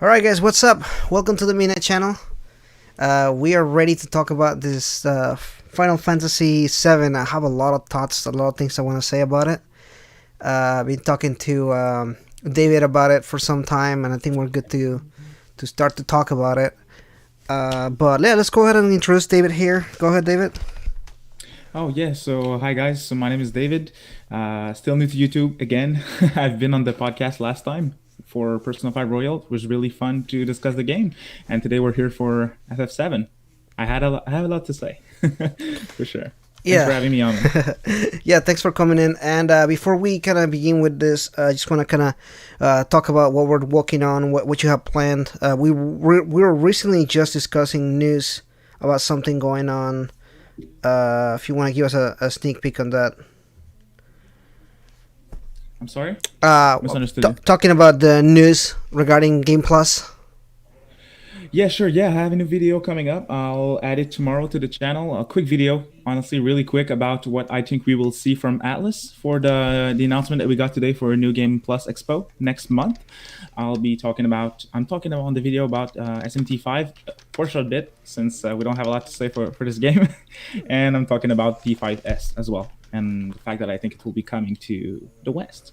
Alright guys, what's up? Welcome to the Minute channel. We are ready to talk about this Final Fantasy VII. I have a lot of thoughts, a lot of things I want to say about it. I've been talking to David about it for some time, and I think we're good to start to talk about it. But yeah, let's go ahead and introduce David here. Go ahead, David. Oh yeah, so hi guys. So my name is David. Still new to YouTube again. I've been on the podcast last time for Persona 5 Royal. It was really fun to discuss the game, and today we're here for FF7. I have a lot to say, for sure. Thanks for Yeah. having me on. Yeah, thanks for coming in. And before we kind of begin with this, I just want to kind of talk about what we're working on, what you have planned. We were recently just discussing news about something going on. If you want to give us a sneak peek on that. I'm sorry, Uh, misunderstood you. Talking about the news regarding Game Plus. Yeah, sure. Yeah, I have a new video coming up. I'll add it tomorrow to the channel. A quick video, honestly, really quick about what I think we will see from Atlas for the announcement that we got today for a new Game Plus Expo next month. I'm talking about on the video about SMT5 for a short bit since we don't have a lot to say for this game, and I'm talking about P5S as well, and the fact that I think it will be coming to the West.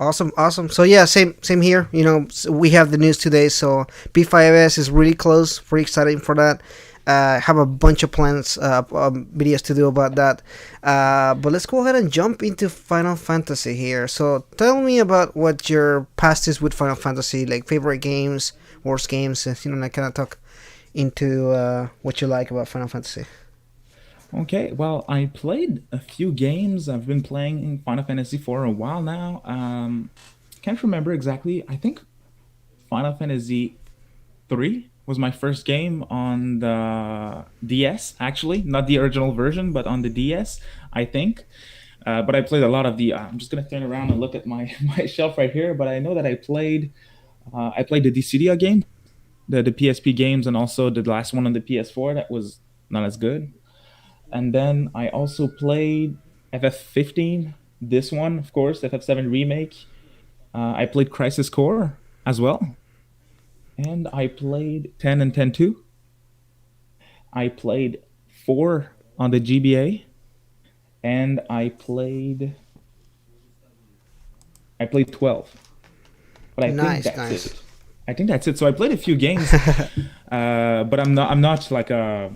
Awesome, awesome. So yeah, same here. We have the news today. So P5S is really close. Pretty exciting for that. Have a bunch of plans, videos to do about that. But let's go ahead and jump into Final Fantasy here. So tell me about what your past is with Final Fantasy, like favorite games, worst games. I kind of talk into what you like about Final Fantasy. Okay, well, I played a few games. I've been playing Final Fantasy for a while now. Can't remember exactly. I think Final Fantasy 3 was my first game on the DS, actually, not the original version, but on the DS, I think. But I played a lot of the. I'm just gonna turn around and look at my my shelf right here. But I know that I played the Dissidia game, the PSP games, and also the last one on the PS4 that was not as good. And then I also played FF15, this one, of course, FF7 Remake. I played Crisis Core as well. And I played 10 and 10 2. I played 4 on the GBA. And I played 12. But I think Nice, that's nice. it. I think that's it. So I played a few games, but I'm not like a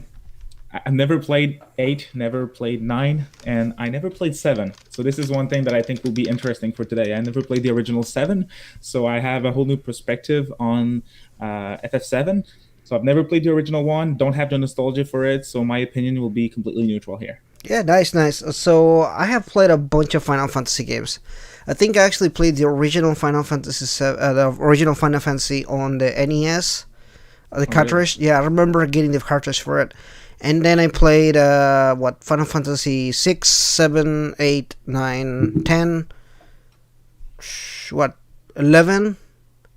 I've never played 8, never played 9, and I never played 7. So this is one thing that I think will be interesting for today. I never played the original 7, so I have a whole new perspective on FF7. So I've never played the original one, don't have the nostalgia for it, so my opinion will be completely neutral here. Yeah, nice, nice. So I have played a bunch of Final Fantasy games. I think I actually played the original the original Final Fantasy on the NES, the Oh, really? cartridge. Yeah, I remember getting the cartridge for it. And then I played what Final Fantasy 6, 7, 8, 9, 10, what 11,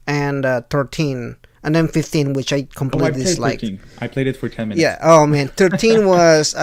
and 13, and then 15, which I Oh, I completely played disliked. 13. I played it for 10 Yeah. minutes. Oh man, 13 was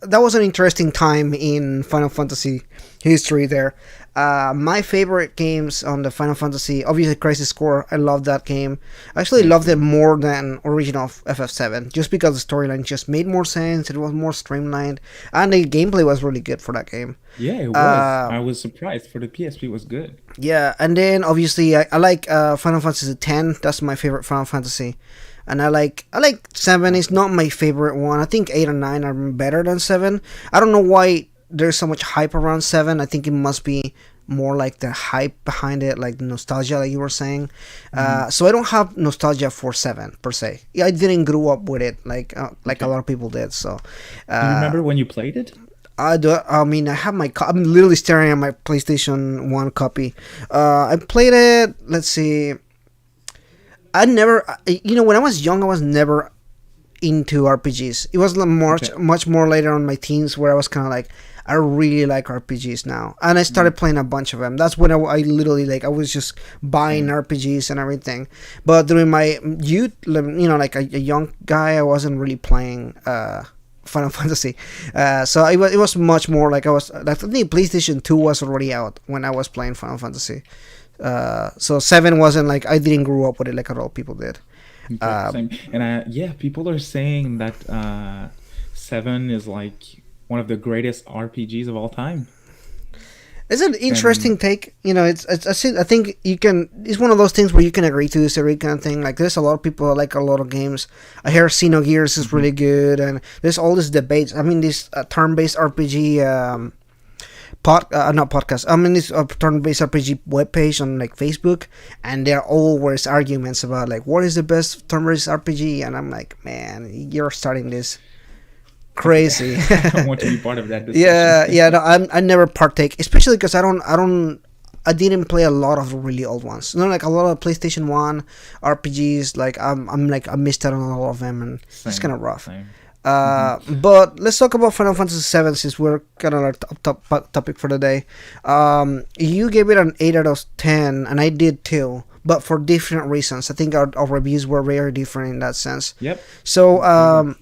that was an interesting time in Final Fantasy history. There, my favorite games on the Final Fantasy, obviously Crisis Core. I love that game. I actually Me loved it too. more than original FF7, just because the storyline just made more sense. It was more streamlined, and the gameplay was really good for that game. Yeah, it was. Uh, I was surprised for the PSP was good. yeah, and then obviously I like Final Fantasy X. That's my favorite Final Fantasy, and I like seven. It's not my favorite one. I think 8 and 9 are better than seven. I don't know why there's so much hype around seven. I think it must be more like the hype behind it, like the nostalgia, like you were saying. Hmm. So I don't have nostalgia for seven per se. Yeah, I didn't grow up with it like a Okay. lot of people did. So Do you uh, remember when you played it? I do. I mean, I have I'm literally staring at my PlayStation One copy. I played it. Let's see. I never. When I was young, I was never into RPGs. It was much Okay. much more later on my teens where I was kind of like, I really like RPGs now, and I Mm, started playing a bunch of them. That's when I literally like I was just buying same. RPGs and everything. But during my youth, like a young guy, I wasn't really playing Final Fantasy. So it was much more like I think PlayStation 2 was already out when I was playing Final Fantasy. So seven wasn't like I didn't grow up with it like a lot of people did. Okay, Uh, same. And yeah, people are saying that Seven is like one of the greatest RPGs of all time. it's an interesting And take. You know, I think you can. It's one of those things where you can agree to disagree kind of thing. Like there's a lot of people that like a lot of games. I hear Xenogears is mhm. really good, and there's all these debates. I mean, this turn-based RPG not podcast. I mean, this turn-based RPG webpage on like Facebook, and there are always arguments about like what is the best turn-based RPG, and I'm like, man, you're starting this Okay, crazy. I don't want to be part of that discussion. Yeah, yeah. No, I never partake, especially because I didn't play a lot of the really old ones. You know, like a lot of PlayStation One RPGs. Like I missed out on a lot of them, and it's kind Same, of rough. same. Hmm. But let's talk about Final Fantasy VII since we're kind of our topic for the day. You gave it an 8 out of 10, and I did too, but for different reasons. I think our reviews were very different in that sense. Yep, So I agree.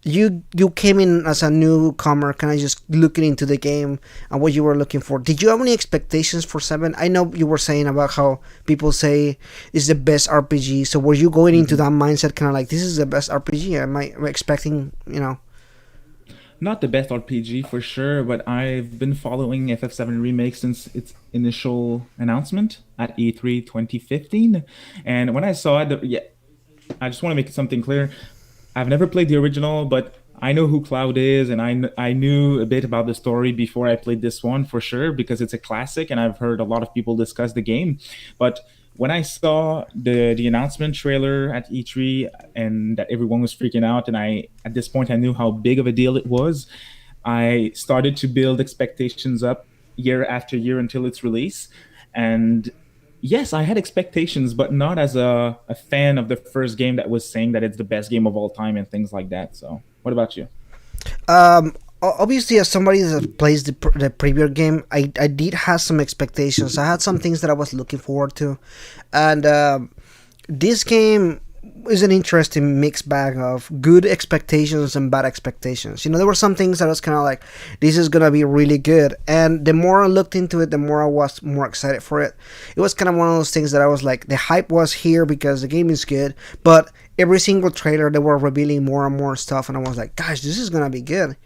you came in as a newcomer, kind of just looking into the game and what you were looking for. Did you have any expectations for seven? I know you were saying about how people say it's the best RPG. So were you going into Hmm. that mindset, kind of like this is the best RPG? Am I expecting, you know? Not the best RPG for sure, but I've been following FF7 Remake since its initial announcement at E3 2015. And when I saw it, yeah, I just want to make something clear. I've never played the original, but I know who Cloud is, and I knew a bit about the story before I played this one for sure because it's a classic, and I've heard a lot of people discuss the game. But when I saw the announcement trailer at E3 and that everyone was freaking out, and I at this point I knew how big of a deal it was, I started to build expectations up year after year until its release, and yes, I had expectations, but not as a fan of the first game that was saying that it's the best game of all time and things like that. So, what about you? Obviously, as somebody that plays the previous game, I did have some expectations. I had some things that I was looking forward to, and this game is an interesting mixed bag of good expectations and bad expectations. You know, there were some things that I was kind of like, this is gonna be really good, and the more I looked into it, the more I was more excited for it. It was kind of one of those things that I was like, the hype was here because the game is good, but every single trailer they were revealing more and more stuff, and I was like, gosh, this is gonna be good.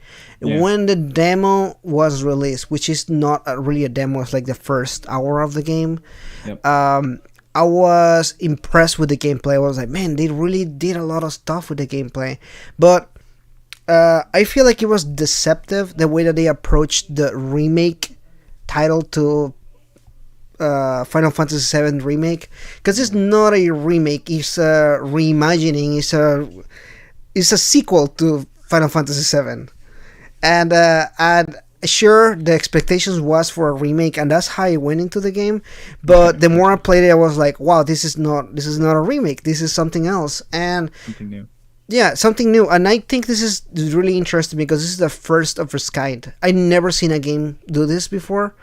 Yeah. When the demo was released, which is not really a demo, it's like the first hour of the game, Yep. I was impressed with the gameplay. I was like, man, they really did a lot of stuff with the gameplay. But I feel like it was deceptive the way that they approached the remake title to Final Fantasy VII Remake, because it's Yeah. not a remake, it's a reimagining, it's a sequel to Final Fantasy VII. And sure, the expectations was for a remake, and that's how I went into the game. But the more I Gotcha. played it, I was like, wow, this is not a remake, this is something else. And Something new. yeah, something new. And I think this is really interesting because this is the first of its kind. I never seen a game do this before,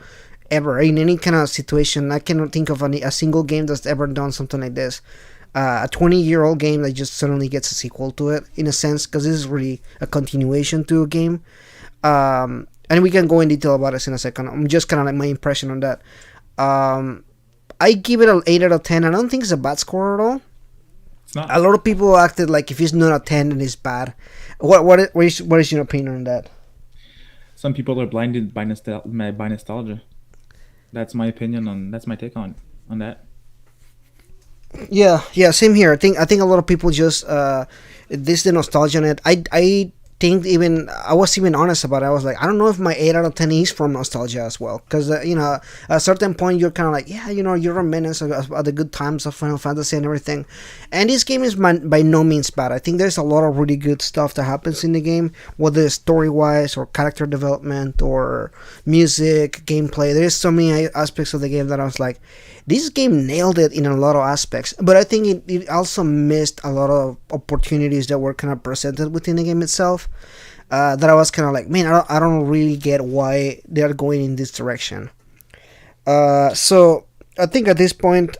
ever, in any kind of situation. I cannot think of a single game that's ever done something like this. A 20-year-old game that just suddenly gets a sequel to it, in a sense, because this is really a continuation to a game. And we can go in detail about this in a second. I'm just kind of like my impression on that. Um, I give it an 8 out of 10. I don't think it's a bad score at all. It's A not. lot of people acted like if it's not a 10, then it's bad. What is your opinion on that? Some people are blinded by by nostalgia. That's my opinion on. That's my take on that. Yeah, yeah, same here. I think a lot of people just this the nostalgia on it. I think even I was even honest about it. I was like, I don't know if my 8 out of 10 is from nostalgia as well, because you know, at a certain point you're kind of like, yeah, you know, you reminisce of the good times of Final Fantasy and everything. And this game is by no means bad. I think there's a lot of really good stuff that happens in the game, whether story wise or character development or music, gameplay. There's so many aspects of the game that I was like, this game nailed it in a lot of aspects, but I think it also missed a lot of opportunities that were kind of presented within the game itself. That I was kind of like, man, I don't really get why they are going in this direction. So I think at this point,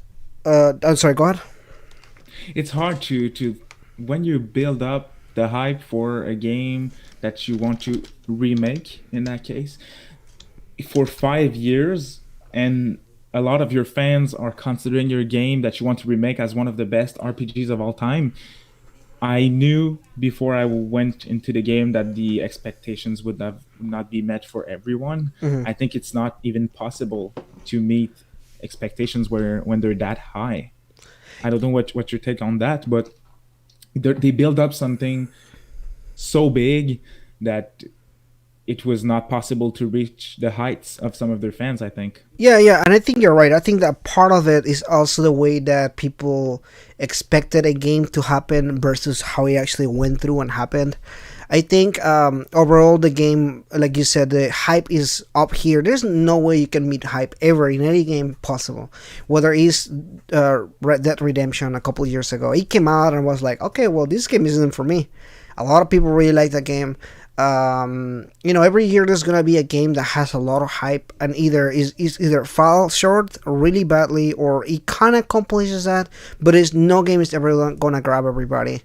I'm sorry, go ahead. It's hard to when you build up the hype for a game that you want to remake in that case for 5 years and a lot of your fans are considering your game that you want to remake as one of the best RPGs of all time, I knew before I went into the game that the expectations would not be met for everyone. Hmm. I think it's not even possible to meet expectations where when they're that high. I don't know what your take on that, but they build up something so big that it was not possible to reach the heights of some of their fans, I think. Yeah, yeah, and I think you're right. I think that part of it is also the way that people expected a game to happen versus how it actually went through and happened. I think overall the game, like you said, the hype is up here. There's no way you can meet hype ever in any game possible. Whether it's Red Dead Redemption a couple years ago, it came out and was like, okay, well, this game isn't for me. A lot of people really like the game. Every year there's gonna be a game that has a lot of hype and is either fall short really badly or it kind of accomplishes that, but it's no game is ever gonna grab everybody.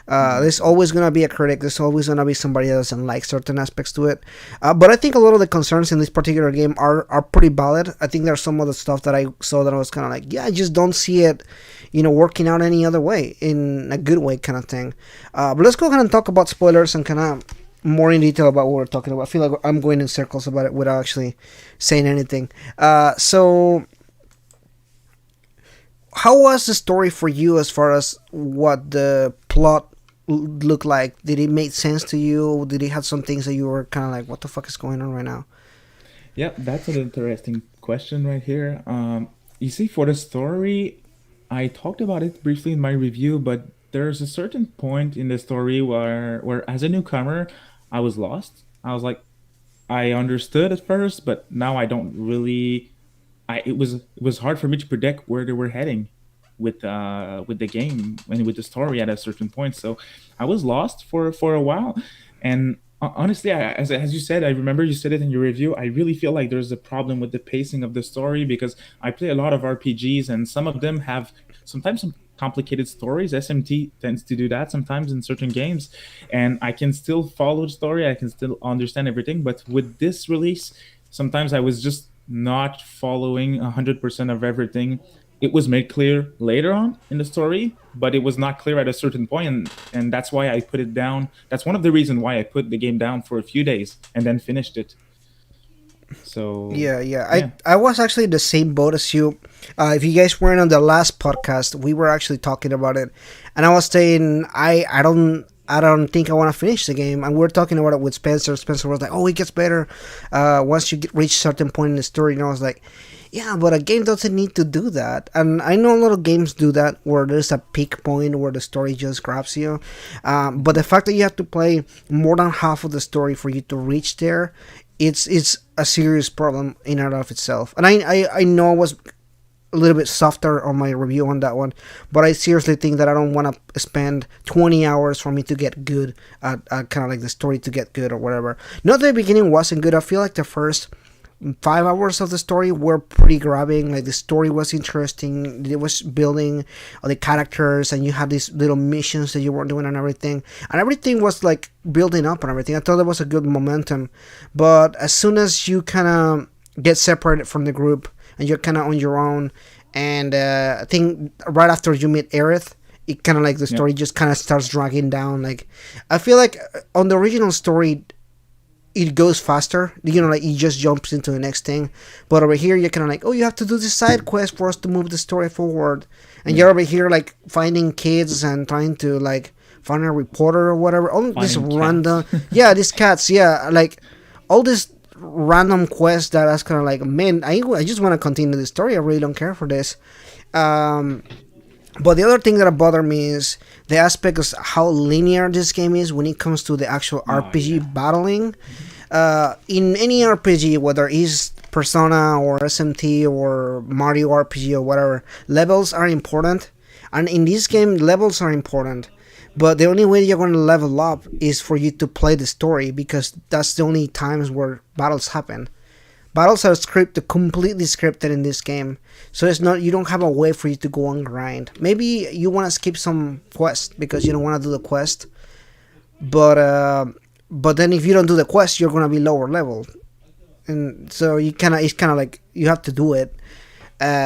Mm-hmm. There's always gonna be a critic. There's always gonna be somebody that doesn't like certain aspects to it. But I think a lot of the concerns in this particular game are pretty valid. I think there's some of the stuff that I saw that I was kind of like, yeah, I just don't see it, working out any other way in a good way, kind of thing. But let's go ahead and talk about spoilers and kind of more in detail about what we're talking about. I feel like I'm going in circles about it without actually saying anything. So, how was the story for you as far as what the plot looked like? Did it make sense to you? Did it have some things that you were kind of like, what the fuck is going on right now? Yeah, that's an interesting question right here. You see, for the story, I talked about it briefly in my review, but there's a certain point in the story where as a newcomer, I was lost. I was like, I understood at first, but now I don't really. It was hard for me to predict where they were heading with the game and with the story at a certain point. So I was lost for a while, and honestly, as you said, I remember you said it in your review. I really feel like there's a problem with the pacing of the story because I play a lot of RPGs, and some of them have sometimes some complicated stories. SMT tends to do that sometimes in certain games, and I can still follow the story. I can still understand everything, but with this release, sometimes I was just not following 100% of everything. It was made clear later on in the story, but it was not clear at a certain point, and that's why I put it down. That's one of the reasons why I put the game down for a few days and then finished it. So Yeah, yeah. I yeah, I was actually in the same boat as you. If you guys weren't on the last podcast, we were actually talking about it, and I was saying I don't think I want to finish the game. And we are talking about it with Spencer. Spencer was like, "Oh, it gets better once you reach a certain point in the story." And I was like, "Yeah, but a game doesn't need to do that." And I know a lot of games do that, where there's a peak point where the story just grabs you. But the fact that you have to play more than half of the story for you to reach there, it's a serious problem in and of itself. And I know I was a little bit softer on my review on that one, but I seriously think that I don't want to spend 20 hours for me to get good at kind of like the story to get good or whatever. Not that the beginning wasn't good. I feel like the first 5 hours of the story were pretty grabbing. Like the story was interesting. It was building the characters, and you had these little missions that you were doing and everything was like building up and everything. I thought there was a good momentum, but as soon as you kind of get separated from the group and you're kind of on your own, and I think right after you meet Aerith, it kind of like the yeah, story just kind of starts dragging down. Like I feel like on the original story it goes faster. Like it just jumps into the next thing. But over here, you're kind of like, oh, you have to do this side quest for us to move the story forward. And yeah. you're over here like finding kids and trying to like find a reporter or whatever. All this Finding cats. random, yeah, these cats, yeah, like all this random quest that I was kind of like, man, I just want to continue the story. I really don't care for this. Um, but the other thing that bothered me is the aspect of how linear this game is when it comes to the actual Oh RPG yeah. battling. In any RPG, whether it's Persona or SMT or Mario RPG or whatever, levels are important. And in this game, levels are important. But the only way you're going to level up is for you to play the story, because that's the only times where battles happen. Battles are completely scripted in this game, so it's not, you don't have a way for you to go and grind. Maybe you want to skip some quest because you don't want to do the quest, but then if you don't do the quest, you're gonna be lower level, and so it's kind of like you have to do it.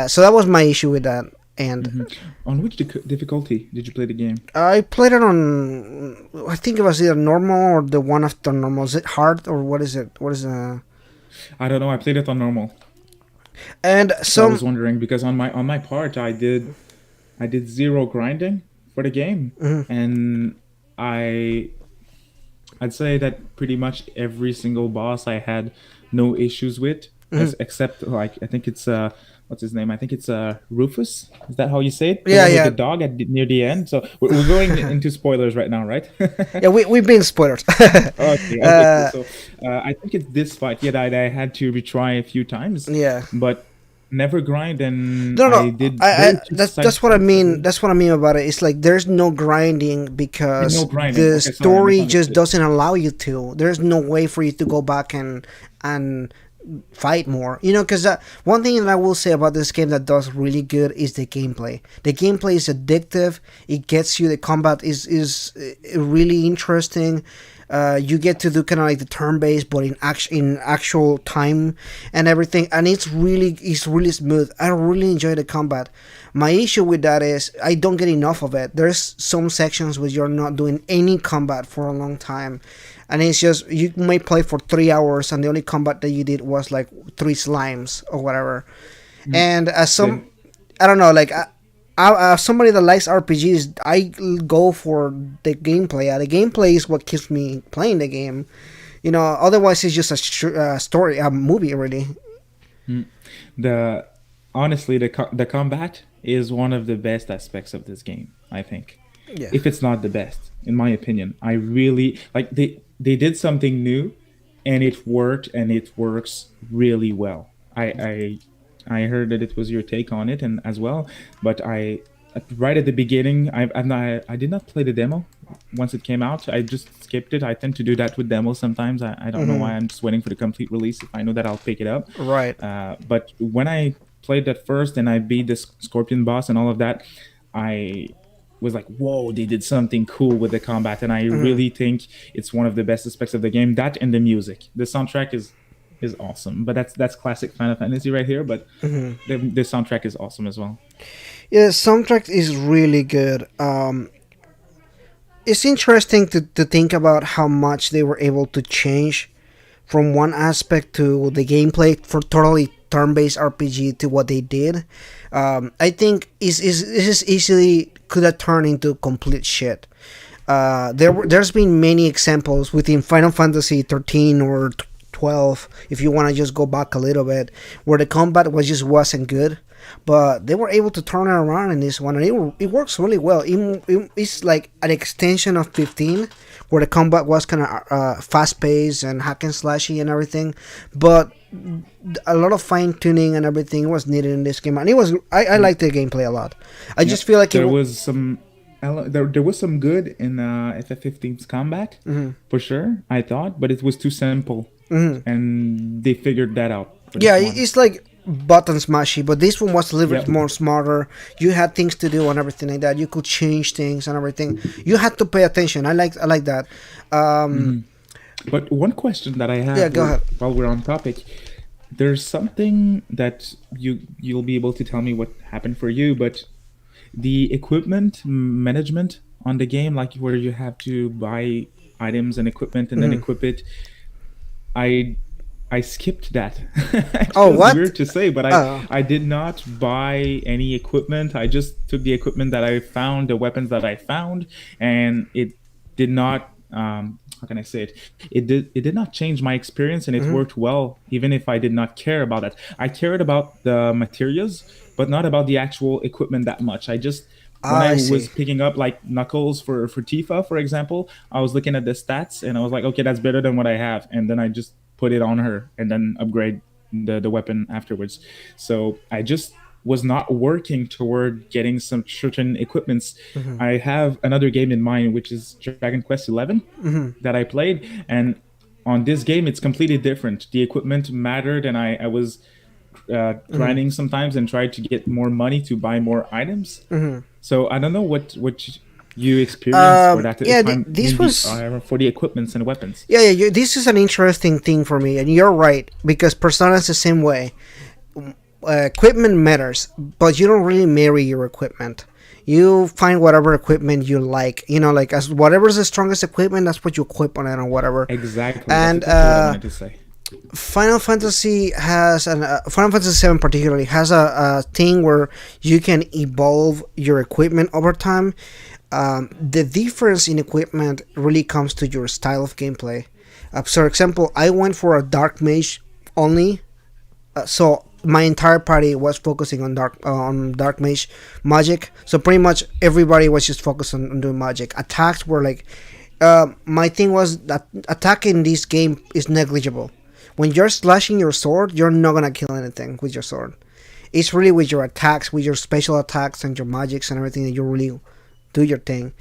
So that was my issue with that. And Hmm. On which difficulty did you play the game? I played it on, I think it was either normal or the one after normal. Is it hard or what is it? What is I don't know. I played it on normal, And so I some. was wondering because on my part, I did zero grinding for the game, Mhm. and I I'd say that pretty much every single boss I had no issues with, Mhm. except like I think it's what's his name? I think it's Rufus. Is that how you say it? The Yeah, one with the yeah. dog near the end. So we're going into spoilers right now, right? Yeah, we've been spoilers. Okay, okay, cool. uh, So I think it's this fight. Yeah, that I had to retry a few times, yeah. but never grind, and No, I no. did I very few side that's what I quests. mean. That's what I mean about it. It's like there's no grinding No because grinding. the Okay, sorry, I story just misunderstood. doesn't allow you to. There's no way for you to go back and fight more. You know, because one thing that I will say about this game that does really good is the gameplay. The gameplay is addictive. It gets you. The combat is really interesting. You get to do kind of like the turn based, but in actual time and everything, and it's really smooth. I really enjoy the combat. My issue with that is I don't get enough of it. There's some sections where you're not doing any combat for a long time, and it's just you may play for 3 hours, and the only combat that you did was like three slimes or whatever. Mm. And as some, Then I don't know, like somebody that likes RPGs, I go for the gameplay. The gameplay is what keeps me playing the game. You know, otherwise it's just a story, a movie, really. mm, the honestly the combat is one of the best aspects of this game. I think, Yeah. if it's not the best, in my opinion. I really like they did something new, and it worked, and it works really well. I heard that it was your take on it, and as well, but right at the beginning, I did not play the demo once it came out. I just skipped it. I tend to do that with demos sometimes. I don't know Hmm. why. I'm just waiting for the complete release. If I know that I'll pick it up. Right. But when I played that first and I beat the Scorpion boss and all of that, I was like, whoa, they did something cool with the combat. And I Hmm. really think it's one of the best aspects of the game. That and the music. The soundtrack is awesome. But that's classic Final Fantasy right here. But Hmm. the soundtrack is awesome as well. Yeah, the soundtrack is really good. It's interesting to think about how much they were able to change from one aspect to the gameplay for totally turn-based RPG to what they did. I think is easily could have turned into complete shit. There's been many examples within Final Fantasy 13 or 12, if you want to just go back a little bit, where the combat was just wasn't good, but they were able to turn it around in this one, and it works really well. It's like an extension of 15, where the combat was kind of fast paced and hack and slashy and everything, but a lot of fine tuning and everything was needed in this game, and I Mm. like the gameplay a lot. I just Yep. feel like it. There was some there was some good in FF15's combat Mm-hmm. for sure, I thought, but it was too simple, Mm-hmm. and they figured that out for Yeah, this one. it's like button smashy, but this one was a little bit Yep. more smarter. You had things to do and everything like that. You could change things and everything. You had to pay attention. I like that. Um, Hmm. But one question that I yeah, have go ahead. while we're on topic, there's something that you'll be able to tell me what happened for you, but the equipment management on the game, like where you have to buy items and equipment and then Hmm. equip it, I I skipped that. It Oh, feels what? weird to say, but Uh, I did not buy any equipment. I just took the equipment that I found, the weapons that I found, and it did not. How can I say it? It did not change my experience, and it mhm. worked well, even if I did not care about that. I cared about the materials, but not about the actual equipment that much. I just when Ah, I I was see. picking up like knuckles for Tifa, for example, I was looking at the stats and I was like, okay, that's better than what I have, and then I just put it on her and then upgrade the weapon afterwards. So I just was not working toward getting some certain equipments. Hmm. I have another game in mind, which is Dragon Quest 11 Hmm. that I played, and on this game it's completely different. The equipment mattered, and I was Hmm. grinding sometimes and tried to get more money to buy more items. Hmm. So I don't know what you experienced for that Yeah, time this in the was. for the equipments and weapons. Yeah, this is an interesting thing for me, and you're right because Persona is the same way. equipment matters, but you don't really marry your equipment. You find whatever equipment you like. You know, like as whatever's the strongest equipment, that's what you equip on it or whatever. Exactly. That's And exactly what I wanted to say. Final Fantasy 7 particularly has a thing where you can evolve your equipment over time. The difference in equipment really comes to your style of gameplay. For example, I went for a dark mage only, so my entire party was focusing on dark mage magic. So pretty much everybody was just focused on doing magic. Attacks were like, my thing was that attack in this game is negligible. When you're slashing your sword, you're not gonna kill anything with your sword. It's really with your attacks, with your special attacks and your magics and everything that you really do your thing.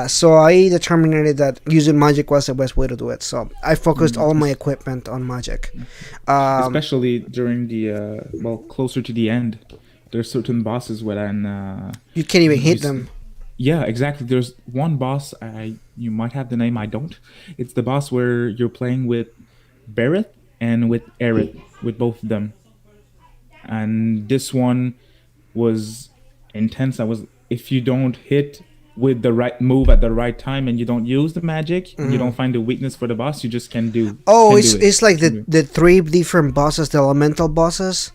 So I determined that using magic was the best way to do it. So I focused all my equipment on magic. Especially during the closer to the end. There's certain bosses when You can't even you hit them. yeah, exactly. There's one boss. You might have the name. I don't. It's the boss where you're playing with Barrett and with Aerith, with both of them. And this one was intense. I was if you don't hit with the right move at the right time and you don't use the magic and you don't find the weakness for the boss, you just Oh, can it's do it. it's like Can do it. the three different bosses, the elemental bosses.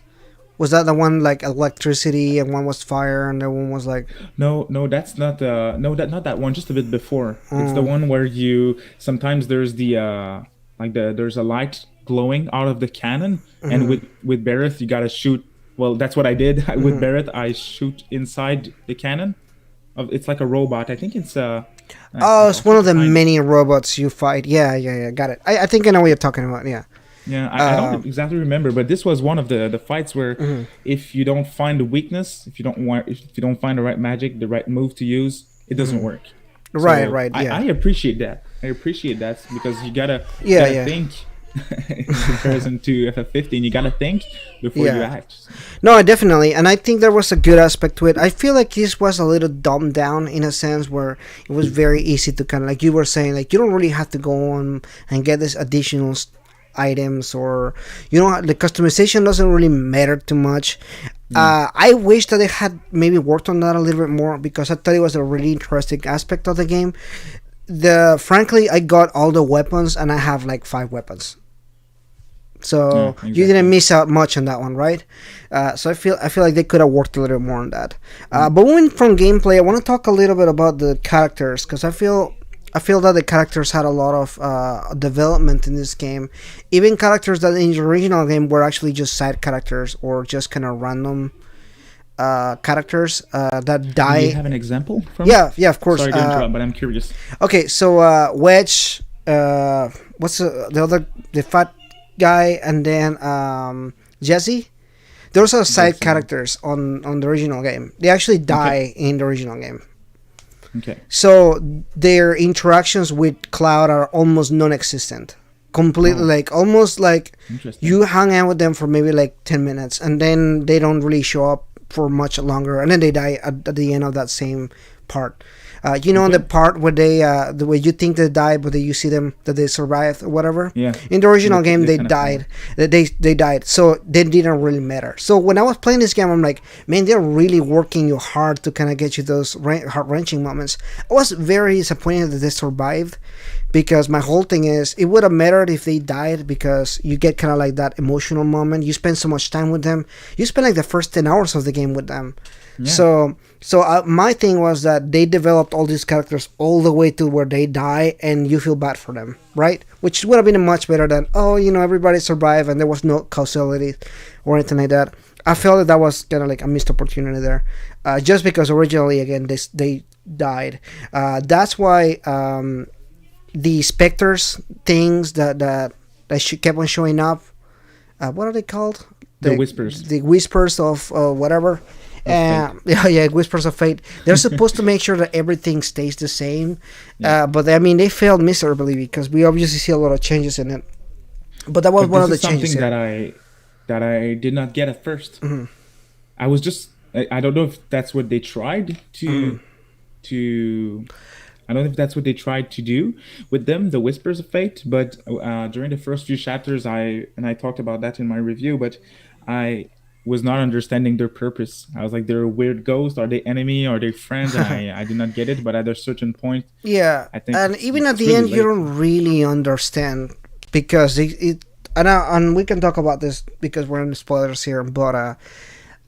Was that the one like electricity and one was fire and the one was like? No, no, that's not the no that not that one. Just a bit before. It's the one where you sometimes there's there's a light glowing out of the cannon, and with Barrett you gotta shoot. Well, that's what I did with Barrett. I shoot inside the cannon. It's like a robot. I think it's Oh, it's I'll one try of to the find. many robots you fight. Yeah, yeah, yeah. Got it. I think I know what you're talking about. Yeah. Yeah, I don't exactly remember, but this was one of the fights where if you don't find the weakness, if you don't find the right magic, the right move to use, it doesn't work. Right, So right. I Yeah. appreciate that. I appreciate that because you Yeah, gotta yeah. think in comparison to FF15. You gotta think before you Yeah. act. No, definitely, and I think there was a good aspect to it. I feel like this was a little dumbed down in a sense where it was very easy to kind of like you were saying, like you don't really have to go on and get this additional items or the customization doesn't really matter too much. I wish that they had maybe worked on that a little bit more because I thought it was a really interesting aspect of the game. The frankly, I got all the weapons and I have like 5 weapons. Yeah, So you didn't exactly. miss out much on that one, right? So I feel like they could have worked a little more on that. But moving from gameplay, I want to talk a little bit about the characters because I feel that the characters had a lot of development in this game. Even characters that in the original game were actually just side characters or just kind of random characters that Do you die. have an example for me? Yeah, yeah, of course. Sorry to interrupt, but I'm curious. Okay, so Wedge, what's the other, the fat guy, and then Jesse. Those are side Jesse. characters on the original game. They actually Okay. die in the original game. Okay. So their interactions with Cloud are almost non-existent. Completely, Oh, like almost like interesting. you hang out with them for maybe like 10 minutes, and then they don't really show up for much longer, and then they die at the end of that same part. The Okay. part where the way you think they died, but then you see them that they survived or whatever. Yeah. In the original game, They they kind of died. They died, so they didn't really matter. So when I was playing this game, I'm like, man, they're really working you hard to kind of get you those heart wrenching moments. I was very disappointed that they survived because my whole thing is it would have mattered if they died because you get kind of like that emotional moment. You spend so much time with them. You spend like the first 10 hours of the game with them. Yeah. So my thing was that they developed all these characters all the way to where they die, and you feel bad for them, right? Which would have been much better than everybody survived and there was no causality or anything like that. I felt that was kind of like a missed opportunity there, just because originally again they died. That's why the specters things that kept on showing up. What are they called? The whispers The whispers of whatever. of fate. Yeah, whispers of fate. They're supposed to make sure that everything stays the same, Yeah. but I mean they failed miserably because we obviously see a lot of changes in it. But that was But one this of the is something changes here. that I did not get at 1st. Mhm. I was just I don't know if that's what they tried to I don't know if that's what they tried to do with them, the Whispers of Fate. But during the first few chapters, I talked about that in my review. But I was not understanding their purpose. I was like, they're a weird ghost. Are they enemy? Are they friends? And I did not get it. But at a certain point, Yeah, I think and even at it's the really end, you late. don't really understand because it and we can talk about this because we're in spoilers here, but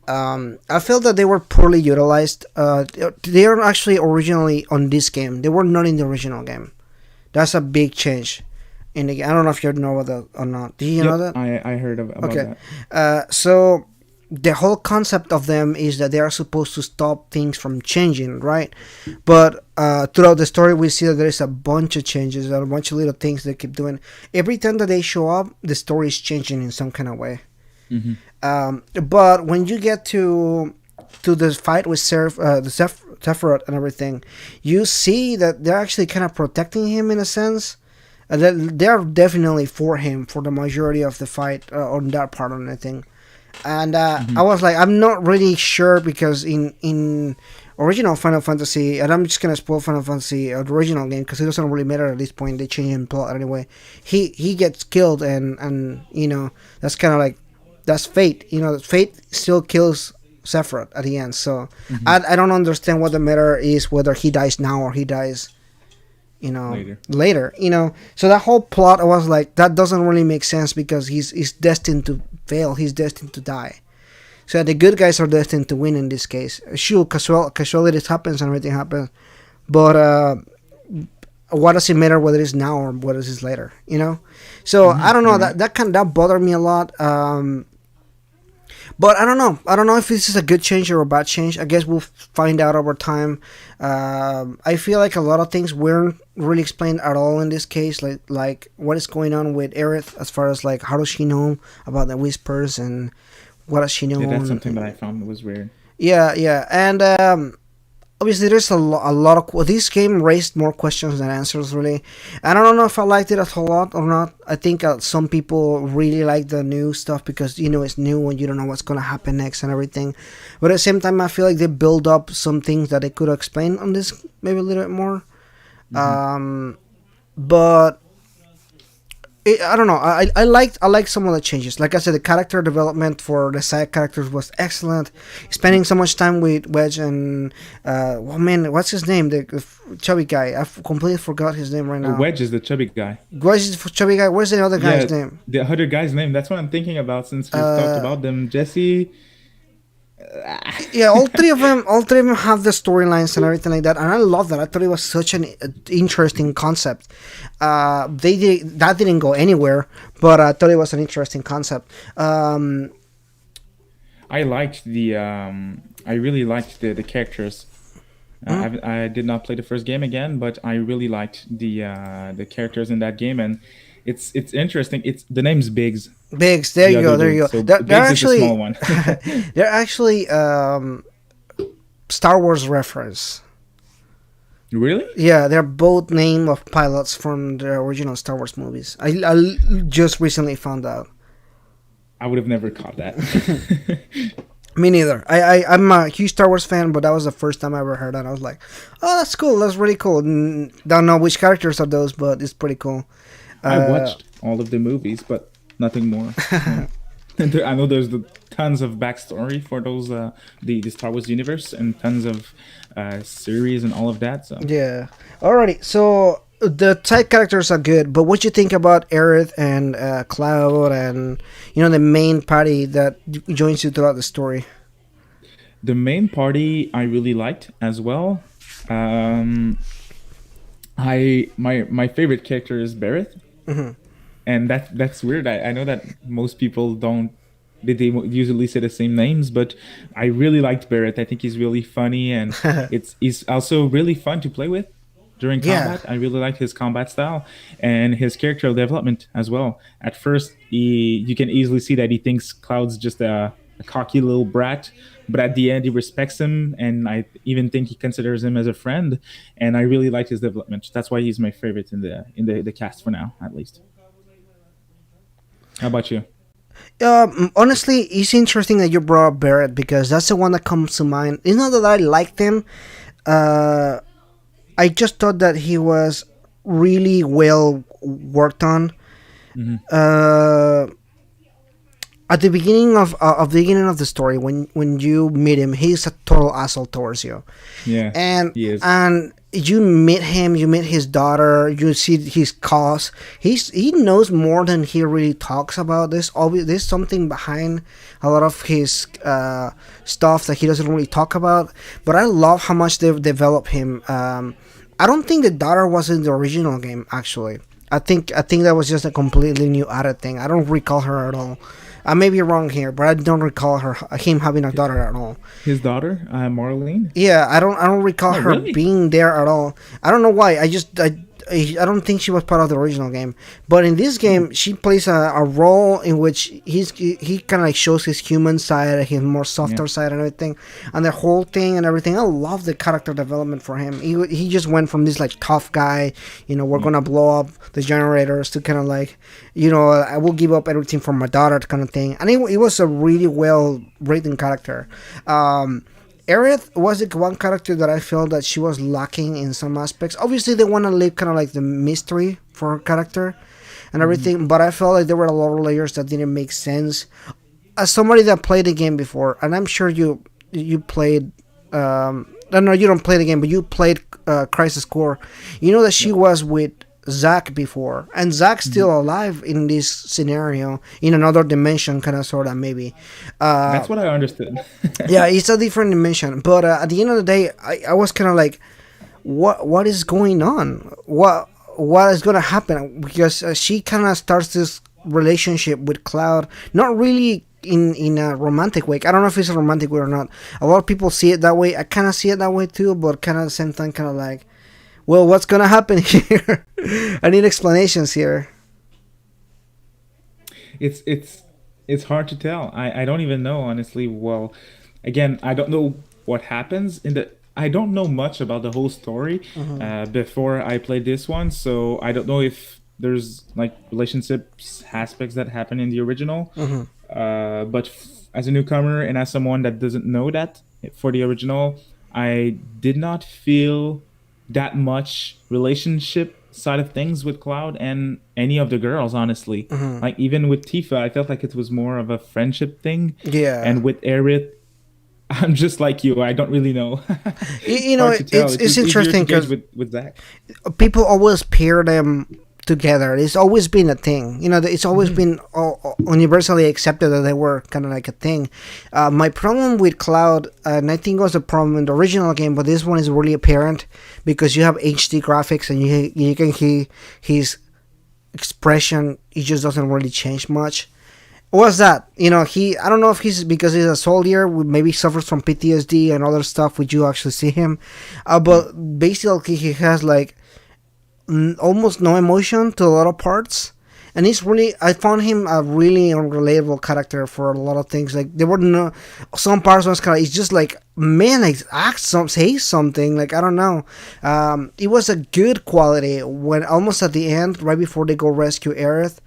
I felt that they were poorly utilized. They are actually originally on this game. They were not in the original game. That's a big change. In the, I don't know if you know that or not. Do you know Yep, that? I heard about Okay. that. So the whole concept of them is that they are supposed to stop things from changing, right? But throughout the story, we see that there is a bunch of changes and a bunch of little things they keep doing. Every time that they show up, the story is changing in some kind of way. Hmm. But when you get to the fight with Sephiroth and everything, you see that they're actually kind of protecting him in a sense. They're definitely for him for the majority of the fight on that part of anything. And Hmm. I was like, I'm not really sure because in original Final Fantasy, and I'm just gonna spoil Final Fantasy the original game because it doesn't really matter at this point. They change him plot anyway. He gets killed, and that's kind of like that's fate. Fate still kills Sephiroth at the end. So Hmm. I don't understand what the matter is whether he dies now or he dies Later. later. So that whole plot, I was like, that doesn't really make sense because he's destined to fail. He's destined to die. So the good guys are destined to win in this case. Sure, casualties happens and everything happens, but what does it matter whether it's now or whether it's later? So Hmm. I don't know, You're that right. that bothered me a lot. But I don't know. I don't know if this is a good change or a bad change. I guess we'll find out over time. I feel like a lot of things weren't really explained at all in this case. Like what is going on with Aerith as far as like how does she know about the whispers and what does she Yeah, know? that's something that I found was weird. Yeah, yeah, and obviously there's a lot of this game raised more questions than answers really, and I don't know if I liked it a whole lot or not. I think some people really like the new stuff because it's new and you don't know what's gonna happen next and everything, but at the same time I feel like they build up some things that they could explain on this maybe a little bit more. Hmm. Um but I don't know. I liked some of the changes. Like I said, the character development for the side characters was excellent. Spending so much time with Wedge and oh man, what's his name? The chubby guy. Completely forgot his name right Oh, now. Wedge is the chubby guy. Wedge is the chubby guy. Where's the other Yeah, guy's name? the other guy's name. That's what I'm thinking about since we've talked Uh, about them. Jesse. yeah, all three of them have the storylines and everything like that, and I love that. I thought it was such an interesting concept. That didn't go anywhere, but I thought it was an interesting concept. I liked the. I really liked the characters. Mm, I did not play the first game again, but I really liked the characters in that game, and it's interesting. It's the name's Biggs, Biggs, there the you other go, there you dude. go. So They're Biggs is the actually, small one. they're actually Star Wars reference. Really? Yeah, they're both name of pilots from the original Star Wars movies. I just recently found out. I would have never caught that. Me neither. I'm a huge Star Wars fan, but that was the first time I ever heard that. I was like, oh, that's cool. That's really cool. Don't know which characters are those, but it's pretty cool. I Uh, watched all of the movies, but nothing more. So I know there's tons of backstory for those the Star Wars universe and tons of series and all of that. So yeah. Alrighty. So the side characters are good, but what you think about Aerith and Cloud and the main party that joins you throughout the story? the main party I really liked as well. Um, I my favorite character is Barrett, Hmm. and that's weird. I know that most people don't. They usually say the same names, but I really liked Barrett. I think he's really funny, and he's also really fun to play with during Yeah. combat. I really like his combat style and his character development as well. At first, you can easily see that he thinks Cloud's just a cocky little brat, but at the end, he respects him, and I even think he considers him as a friend. And I really like his development. That's why he's my favorite in the cast for now, at least. How about you? Honestly, it's interesting that you brought up Barrett because that's the one that comes to mind. It's not that I liked him. Uh, I just thought that he was really well worked on. Hmm. Uh, at the beginning of the story, when you meet him, he's a total asshole towards you, Yeah, and he is. you meet him, you meet his daughter, you see his cause. He knows more than he really talks about. There's something behind a lot of his stuff that he doesn't really talk about. But I love how much they've developed him. I don't think the daughter was in the original game actually. I think that was just a completely new added thing. I don't recall her at all. I may be wrong here, but I don't recall him having a daughter at all. His daughter, Marlene. Yeah, I don't recall Oh, her really? being there at all. I don't know why. I don't think she was part of the original game. But in this Oh, game, she plays a role in which he kind of like shows his human side, his more yeah. softer side, and everything, and the whole thing and everything. I love the character development for him. He just went from this like tough guy, we're Yeah. gonna blow up the generators, to kind of like, I will give up everything for my daughter kind of thing. And he was a really well written character. Aerith was the one character that I felt that she was lacking in some aspects. Obviously, they want to leave kind of like the mystery for her character and Hmm. everything, but I felt like there were a lot of layers that didn't make sense. As somebody that played the game before, and I'm sure you played, no, you don't play the game, but you played Crisis Core. You know that she Yep. was with Zack before, and Zack's Hmm. still alive in this scenario, in another dimension, kind of, sort of, maybe. Uh, That's what I understood. yeah, it's a different dimension. But at the end of the day, I was kind of like, what is going on? What is gonna happen? Because she kind of starts this relationship with Cloud, not really in a romantic way. I don't know if it's a romantic way or not. A lot of people see it that way. I kind of see it that way too, but kind of at the same time, kind of like, well, what's gonna happen here? I need explanations here. It's hard to tell. I don't even know honestly. Well, again, I don't know what happens in the. I don't know much about the whole story Hmm. before I played this one, so I don't know if there's like relationships aspects that happen in the original. Hmm. But as a newcomer and as someone that doesn't know that for the original, I did not feel that much relationship side of things with Cloud and any of the girls, honestly. Hmm. Like even with Tifa, I felt like it was more of a friendship thing, Yeah. and with Aerith, I'm just like you. I don't really know. You know, Hard to tell. it's It it's was easier interesting to gauge because with Zach. people always pair them together. It's always been a thing. It's always Hmm. been universally accepted that they were kind of like a thing. My problem with Cloud, and I think it was a problem in the original game, but this one is really apparent because you have HD graphics and you can hear his expression. He just doesn't really change much. Was that he? I don't know if he's because he's a soldier, maybe suffers from PTSD and other stuff. Would you actually see him? Yeah. But basically, he has like almost no emotion to a lot of parts, and he's really. I found him a really unrelatable character for a lot of things. Like there were no some parts was kind of. It's just like man, like act some say something. Like I don't know. It was a good quality when almost at the end, right before they go rescue Aerith,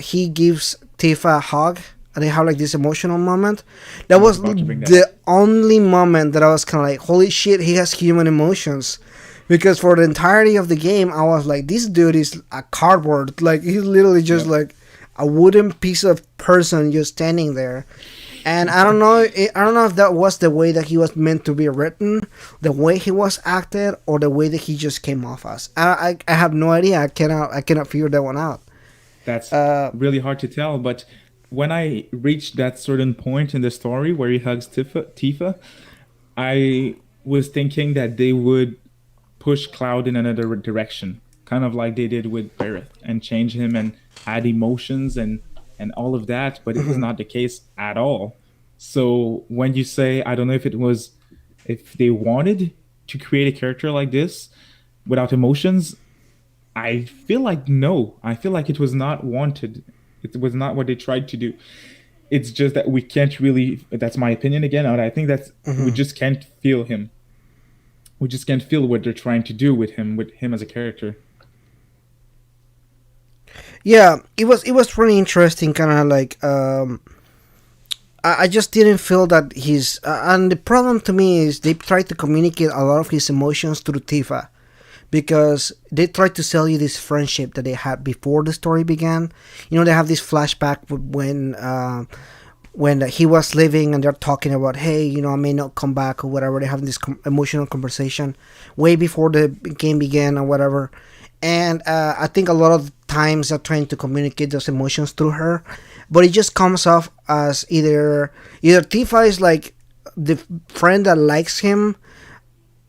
he gives Tifa a hug. And they have like this emotional moment. That I was was about to bring that up. the only moment that I was kind of like, "Holy shit, he has human emotions." Because for the entirety of the game, I was like, this dude is a cardboard. Like, he's literally just Yep. like a wooden piece of person just standing there. And I don't know, I don't know if that was the way that he was meant to be written, the way he was acted, or the way that he just came off as. I have no idea. I cannot figure that one out. That's Uh, really hard to tell. But when I reached that certain point in the story where he hugs Tifa, I was thinking that they would push Cloud in another direction, kind of like they did with Barrett, and change him and add emotions and all of that. But it was not the case at all. So when you say, I don't know if it was if they wanted to create a character like this without emotions, I feel like no. I feel like it was not wanted. It was not what they tried to do. It's just that we can't really. That's my opinion again. And I think that's we mhm. just can't feel him. We just can't feel what they're trying to do with him as a character. Yeah, it was really interesting, kind of like I just didn't feel that and the problem to me is they tried to communicate a lot of his emotions through Tifa, because they tried to sell you this friendship that they had before the story began. You know, they have this flashback when he was living and they're talking about, hey, you know, I may not come back or whatever. They're having this emotional conversation way before the game began or whatever. And I think a lot of times they're trying to communicate those emotions through her, but it just comes off as either Tifa is like the friend that likes him,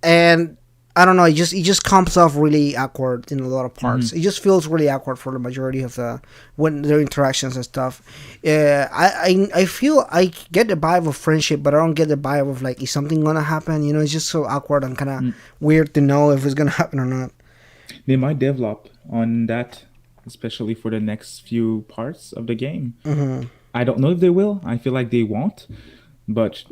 and I don't know. It just comes off really awkward in a lot of parts. Hmm. It just feels really awkward for the majority of the when their interactions and stuff. I feel I get the vibe of friendship, but I don't get the vibe of like is something gonna happen. You know, it's just so awkward and kind of weird to know if it's gonna happen or not. They might develop on that, especially for the next few parts of the game. Hmm. I don't know if they will. I feel like they won't, but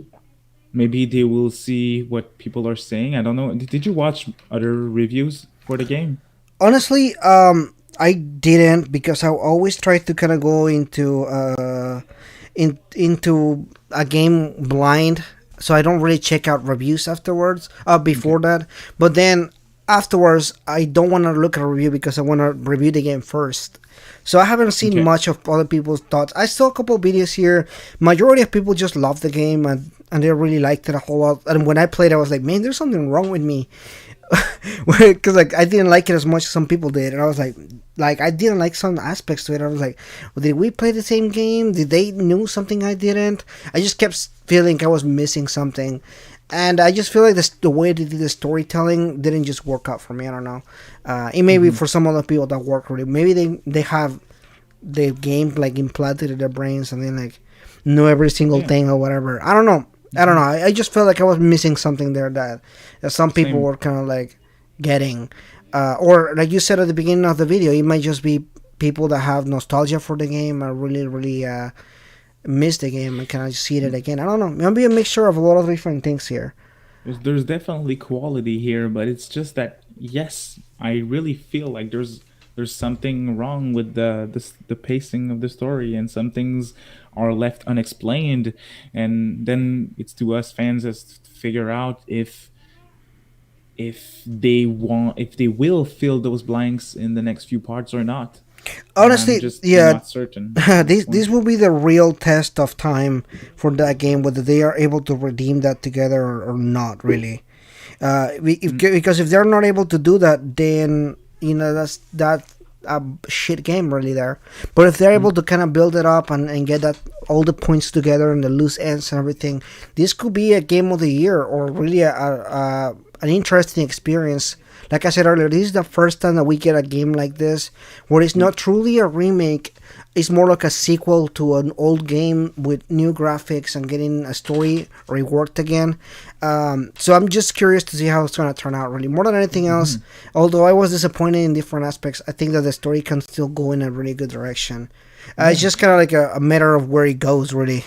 maybe they will see what people are saying. I don't know. Did you watch other reviews for the game? Honestly, I didn't because I always try to kind of go into a game blind, so I don't really check out reviews afterwards. Okay. Before that, but then afterwards, I don't want to look at a review because I want to review the game first. So I haven't seen Okay. much of other people's thoughts. I saw a couple of videos here. Majority of people just love the game and they really liked it a whole lot. And when I played, I was like, man, there's something wrong with me. Because like I didn't like it as much as some people did, and I was like I didn't like some aspects to it. I was like, well, did we play the same game? Did they knew something I didn't? I just kept feeling I was missing something, and I just feel like the way they did the storytelling didn't just work out for me. I don't know. It may be Hmm. for some other people that work really. Maybe they have the game like implanted in their brains and then like know every single Yeah. thing or whatever. I don't know. I don't know. Hmm. I just felt like I was missing something there that some people Same. were kind of like getting, or like you said at the beginning of the video, it might just be people that have nostalgia for the game and really miss the game and kind of see it again. I don't know. Maybe a mixture of a lot of different things here. There's definitely quality here, but it's just that yes, I really feel like there's something wrong with the pacing of the story, and some things are left unexplained, and then it's to us fans as to figure out if they will fill those blanks in the next few parts or not. And I'm Honestly, just yeah, not certain at this this point. will be the real test of time for that game, whether they are able to redeem that together or not. Really, Mm, because if they're not able to do that, then you know that a shit game really there. But if they're able mm, to kind of build it up and get that all the points together and the loose ends and everything, this could be a game of the year or really an interesting experience. Like I said earlier, this is the first time that we get a game like this where it's yeah. not truly a remake. It's more like a sequel to an old game with new graphics and getting a story reworked again. So I'm just curious to see how it's going to turn out, really. More than anything else, Mhm. although I was disappointed in different aspects, I think that the story can still go in a really good direction. It's Yeah. just kind of like a matter of where it goes, really.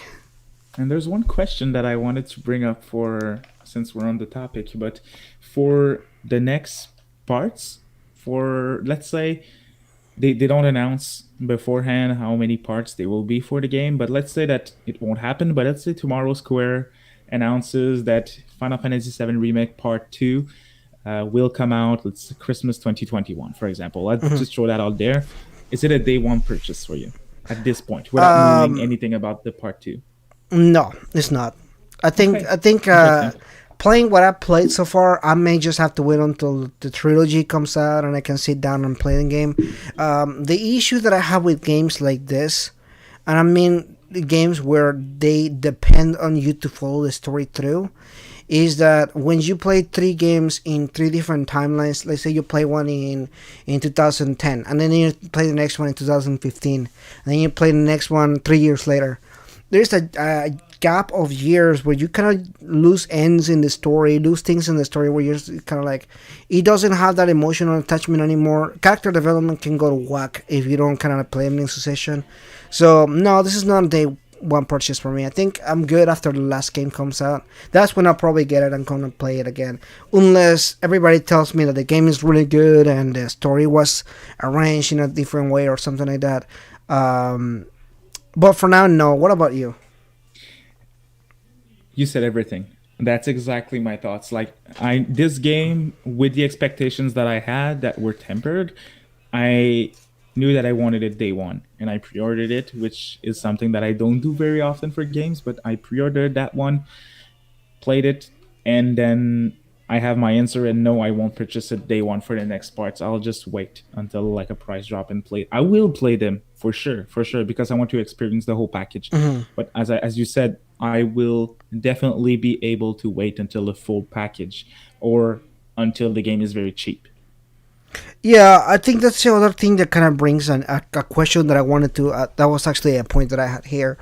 And there's one question that I wanted to bring up for since we're on the topic, but for the next parts, for let's say they don't announce beforehand how many parts they will be for the game, but let's say that it won't happen. But let's say tomorrow Square announces that Final Fantasy VII Remake Part 2 will come out, let's say Christmas 2021, for example. Let's Mhm. just throw that out there. Is it a day one purchase for you at this point without knowing Um, anything about the Part 2? no, it's not. Okay, I think interesting. playing what I've played so far, I may just have to wait until the trilogy comes out and I can sit down and play the game. The issue that I have with games like this, and I mean the games where they depend on you to follow the story through, is that when you play three games in three different timelines, let's say you play one in 2010 and then you play the next one in 2015 and then you play the next one 3 years later, there's a gap of years where you kind of lose ends in the story, lose things in the story where you're kind of like, it doesn't have that emotional attachment anymore. Character development can go to whack if you don't kind of play them in succession. So no, this is not a day one purchase for me. I think I'm good after the last game comes out. That's when I'll probably get it and gonna play it again, unless everybody tells me that the game is really good and the story was arranged in a different way or something like that. Um, but for now, no. What about you? You said everything. That's exactly my thoughts. Like I this game with the expectations that I had that were tempered, I knew that I wanted it day one and I pre-ordered it, which is something that I don't do very often for games, but I pre-ordered that one, played it, and then I have my answer and no, I won't purchase it day one for the next parts. I'll just wait until like a price drop and play. I will play them for sure, because I want to experience the whole package. Mhm. But as you said, I will definitely be able to wait until the full package or until the game is very cheap. Yeah, I think that's the other thing that kind of brings a question that I wanted to. That was actually a point that I had here.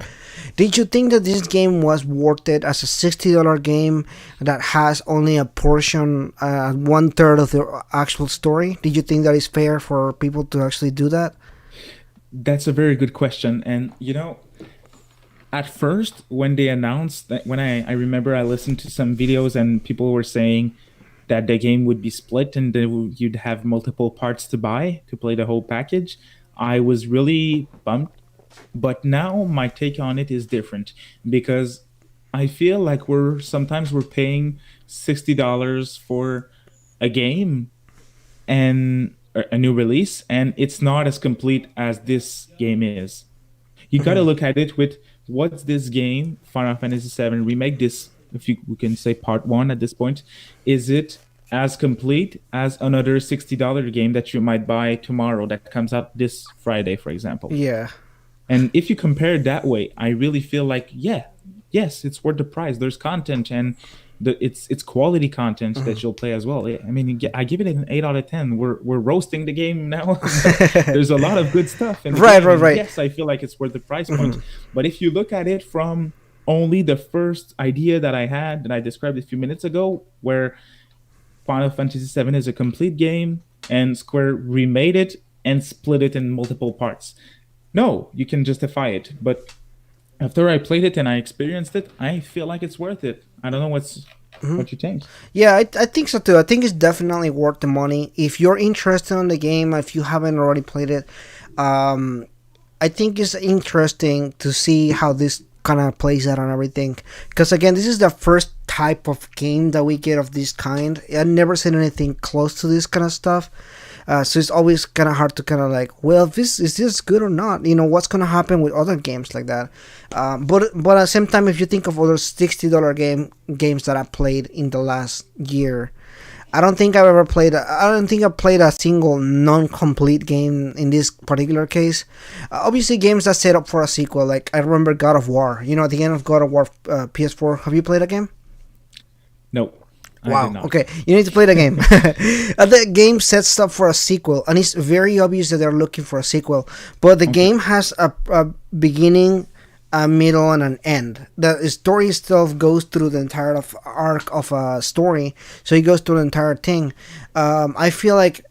Did you think that this game was worth it as a $60 game that has only a portion, one third of the actual story? Did you think that is fair for people to actually do that? That's a very good question. And at first when they announced that, when I remember I listened to some videos and people were saying that the game would be split and then you'd have multiple parts to buy to play the whole package, I was really bummed. But now my take on it is different because I feel like we're paying $60 for a game and a new release, and it's not as complete as this game is. You got to Mhm. look at it with what's this game, Final Fantasy VII Remake, this, if you we can say part one at this point, is it as complete as another $60 game that you might buy tomorrow that comes out this Friday, for example? Yeah. And if you compare it that way, I really feel like, yeah, yes, it's worth the price. There's content and it's quality content Mhm. that you'll play as well. I mean, I give it an 8 out of 10. We're roasting the game now, but there's a lot of good stuff in the Right, game, right, and right. yes, I feel like it's worth the price point. Mhm. But if you look at it from only the first idea that I had that I described a few minutes ago, where Final Fantasy VII is a complete game and Square remade it and split it in multiple parts. No, you can justify it. But after I played it and I experienced it, I feel like it's worth it. I don't know Mhm. what you think. Yeah, I think so too. I think it's definitely worth the money. If you're interested in the game, if you haven't already played it, um, I think it's interesting to see how this kind of plays out on everything. Because again, this is the first type of game that we get of this kind. I've never seen anything close to this kind of stuff. So it's always kind of hard to kind of like, well, this is this good or not? You know, what's gonna happen with other games like that? But at the same time, if you think of other $60 games that I played in the last year, I don't think I've ever played. I don't think I've played a single non-complete game in this particular case. Obviously, games that set up for a sequel. Like I remember God of War. You know, at the end of God of War PS4. Have you played a game? No, I did Wow. not. Okay, you need to play the game. The game sets up for a sequel, and it's very obvious that they're looking for a sequel. But the Okay. game has a beginning, a middle, and an end. The story itself goes through the entire arc of a story, so it goes through the entire thing. I feel like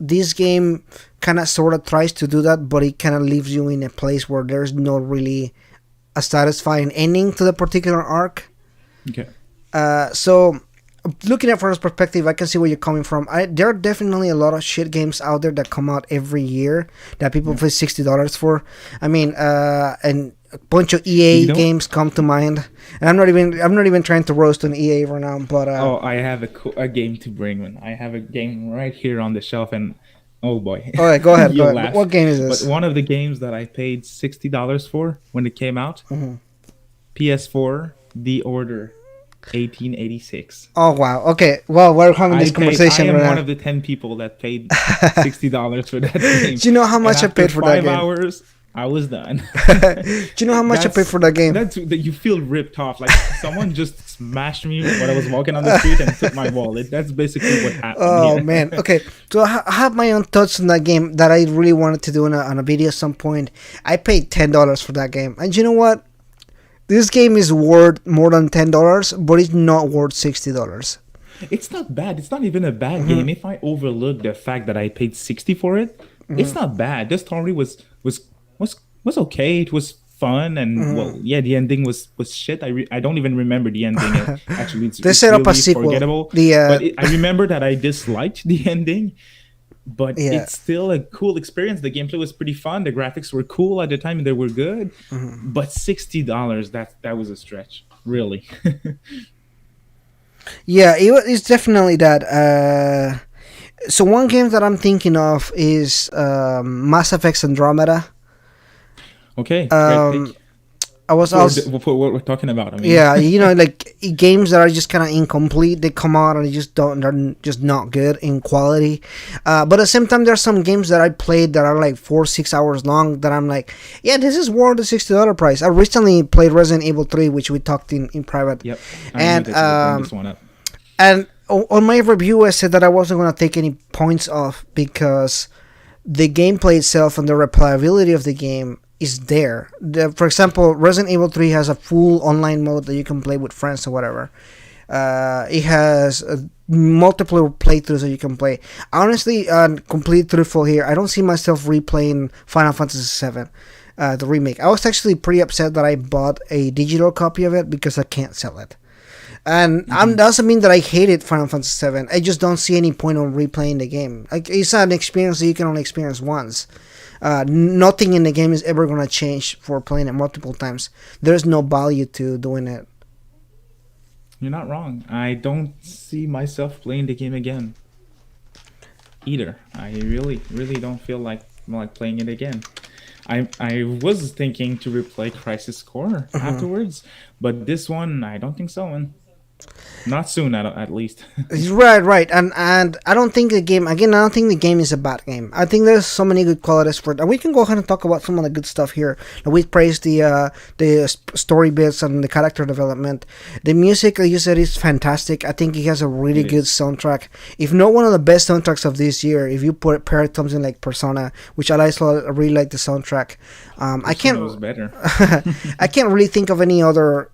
this game kind of sort of tries to do that, but it kind of leaves you in a place where there's not really a satisfying ending to the particular arc. Okay. So looking at from this perspective, I can see where you're coming from. There are definitely a lot of shit games out there that come out every year that people Yeah. pay $60 for. I mean, and a bunch of EA You know, games come to mind. And I'm not even trying to roast on EA right now, but oh, I have a game to bring. Man. I have a game right here on the shelf, and oh boy, all right, go ahead, go you'll ahead. laugh. What game is But this? one of the games that I paid $60 for when it came out, Hmm. PS4, The Order, 1886. Oh wow. Okay. Well, we're having this I conversation am one right of the 10 people that paid now. $60 for that game. Do you know how And much I after paid for that five game? hours, I was done. Do you know how much I paid for that game? That's that you feel ripped off. Like someone just smashed me when I was walking on the street and took my wallet. That's basically what happened Oh here. man. Okay. So I have my own thoughts on that game that I really wanted to do on a video at some point. I paid $10 for that game, and you know what? This game is worth more than $10, but it's not worth $60. It's not bad. It's not even a bad Hmm. game. If I overlook the fact that I paid 60 for it, it's not bad. The story was okay. It was fun and Hmm. well, yeah, the ending was shit. I don't even remember the ending. Actually, They it's set up a really sequel. forgettable. The I remember that I disliked the ending, but Yeah. it's still a cool experience. The gameplay was pretty fun. The graphics were cool at the time. They were good, Mhm. but $60, that was a stretch. really. Yeah, it's definitely that. So one game that I'm thinking of is Mass Effect Andromeda. Okay, great Um, pick I was for, also for what we're talking about. I mean, yeah, like games that are just kind of incomplete. They come out and they just don't. They're just not good in quality. But at the same time, there are some games that I played that are like 4 6 hours long. That I'm like, yeah, this is worth the $60 price. I recently played Resident Evil 3, which we talked in private, yep, I knew and that you would bring this one up. on my review, I said that I wasn't gonna take any points off because the gameplay itself and the replayability of the game is there. For example, Resident Evil 3 has a full online mode that you can play with friends or whatever. It has multiple playthroughs that you can play. Honestly, complete truthful here, I don't see myself replaying Final Fantasy VII, the remake. I was actually pretty upset that I bought a digital copy of it because I can't sell it. And Hmm. doesn't mean that I hated Final Fantasy VII. I just don't see any point on replaying the game. Like it's an experience that you can only experience once. Nothing in the game is ever gonna change for playing it multiple times. There's no value to doing it. You're not wrong. I don't see myself playing the game again either. I really, really don't feel like playing it again. I was thinking to replay Crisis Core afterwards, but this one I don't think so, and not soon at least. Right, and I don't think the game again. I don't think the game is a bad game. I think there's so many good qualities for it, and we can go ahead and talk about some of the good stuff here. We praise the story bits and the character development. The music, like you said, is fantastic. I think it has a really It good is. soundtrack. If not one of the best soundtracks of this year, if you put pair it something like Persona, which I also really like the soundtrack. I Persona can't was better. I can't really think of any other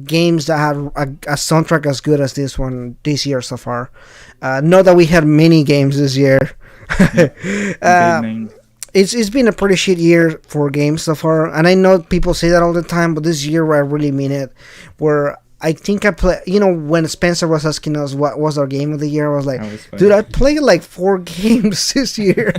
games that had a soundtrack as good as this one this year so far. Not that we had many games this year. Yep, big uh, name. it's been a pretty shit year for games so far, and I know people say that all the time, but this year I really mean it. Where I think I play, when Spencer was asking us what was our game of the year, I was like, That was dude, funny. I played like 4 games this year.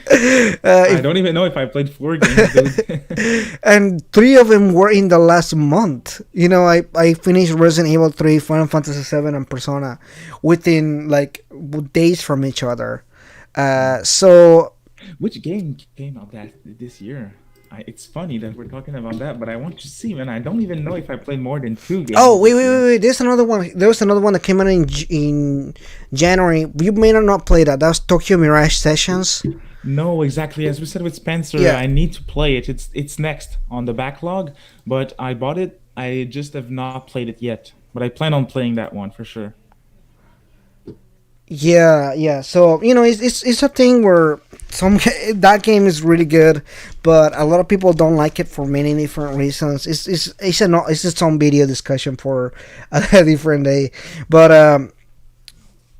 I If don't even know if I played 4 games, dude. and 3 of them were in the last month. I finished Resident Evil 3, Final Fantasy 7, and Persona within like days from each other. So Which game came out that this year? It's funny that we're talking about that, but I want to see, man. I don't even know if I played more than 2 games wait, this wait, wait, year. wait. There's another one. There was another one that came out in January. You may not play that. That was Tokyo Mirage Sessions. No, exactly. As we said with Spencer, Yeah, I need to play it. It's next on the backlog, but I bought it. I just have not played it yet, but I plan on playing that one for sure. yeah, yeah. So it's a thing where some that game is really good, but a lot of people don't like it for many different reasons. It's its own video discussion for a different day, but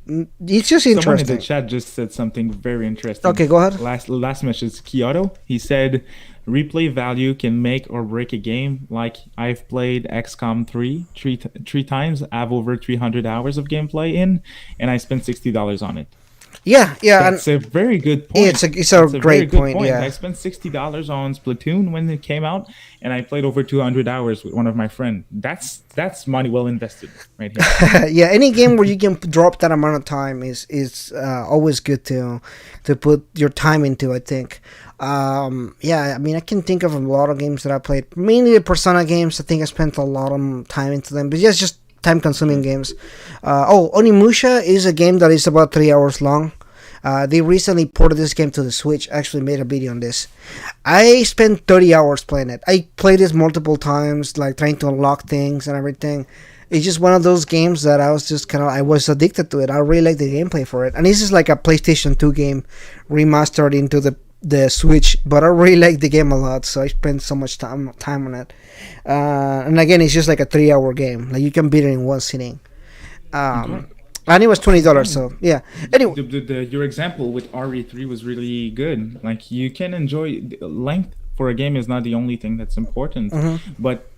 it's just Someone in the interesting. chat just said something very interesting. Okay, go ahead. Last message, Kyoto. He said, "Replay value can make or break a game. Like I've played XCOM 3 times. I have over 300 hours of gameplay in, and I spent $60 on it." Yeah, yeah, and That's a very good it's point. a That's a very great good point. point. I Yeah. spent $60 on Splatoon when it came out, and I played over 200 hours with one of my friends. That's money well invested right here. Yeah, any game where you can drop that amount of time is always good to put your time into. I think. Yeah, I mean, I can think of a lot of games that I played. Mainly the Persona games. I think I spent a lot of time into them, but yes, just time-consuming games. Onimusha is a game that is about 3 hours long. They recently ported this game to the Switch. I actually made a video on this. I spent 30 hours playing it. I played this multiple times, like trying to unlock things and everything. It's just one of those games that I was just I was addicted to it. I really like the gameplay for it. And this is like a PlayStation 2 game remastered into the Switch, but I really like the game a lot, so I spent so much time on it. And again, it's just like a 3 hour game. Like you can beat it in one sitting. Okay. Um, and it was $20, Again, so yeah. Anyway, your example with RE3 was really good. Like you can enjoy length for a game is not the only thing that's important, mhm. but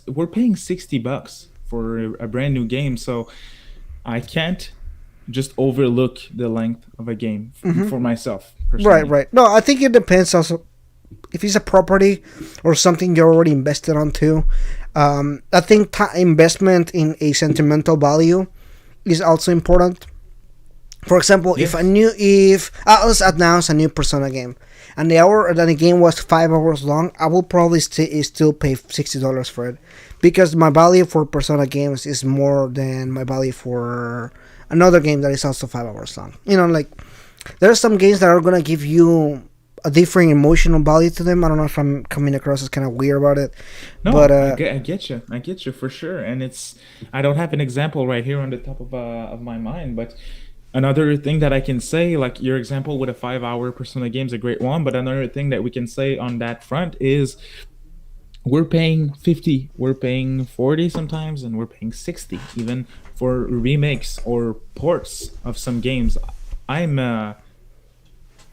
we're paying $60 for a brand new game, so I can't just overlook the length of a game for myself Right, personally. right. No, I think it depends also if it's a property or something you're already invested on too. I think investment in a sentimental value is also important. For example, Yes. if I was announced a new Persona game, and the game was 5 hours long, I will probably still pay $60 for it, because my value for Persona games is more than my value for another game that is also 5 hours long. Like there are some games that are gonna give you a different emotional value to them. I don't know if I'm coming across as kind of weird about it, but No, I get you for sure. And I don't have an example right here on the top of my mind, but another thing that I can say, like your example with a 5 hour Persona game is a great one. But another thing that we can say on that front is we're paying 50, we're paying 40 sometimes, and we're paying 60 even for remakes or ports of some games. I'm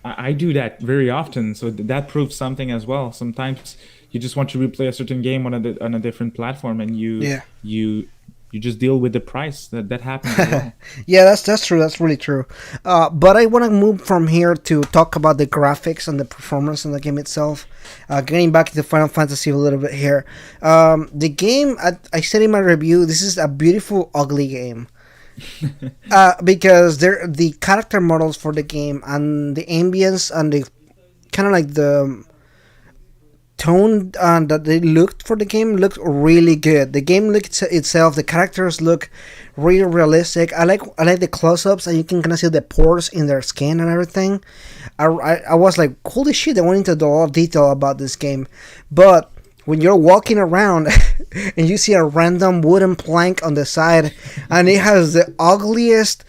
I do that very often, so that proves something as well. Sometimes you just want to replay a certain game on on a different platform, and yeah. you just deal with the price. That happens as well. Yeah, that's true. That's really true. But I want to move from here to talk about the graphics and the performance in the game itself. Getting back to Final Fantasy a little bit here. The game, I said in my review, this is a beautiful, ugly game. Because the character models for the game and the ambience and the kind of like the tone that they looked for the game looked really good. The game look itself, the characters look really realistic. I like the close-ups, and you can kind of see the pores in their skin and everything. I was like, holy shit! I went into a lot of detail about this game, but when you're walking around and you see a random wooden plank on the side, and it has the ugliest,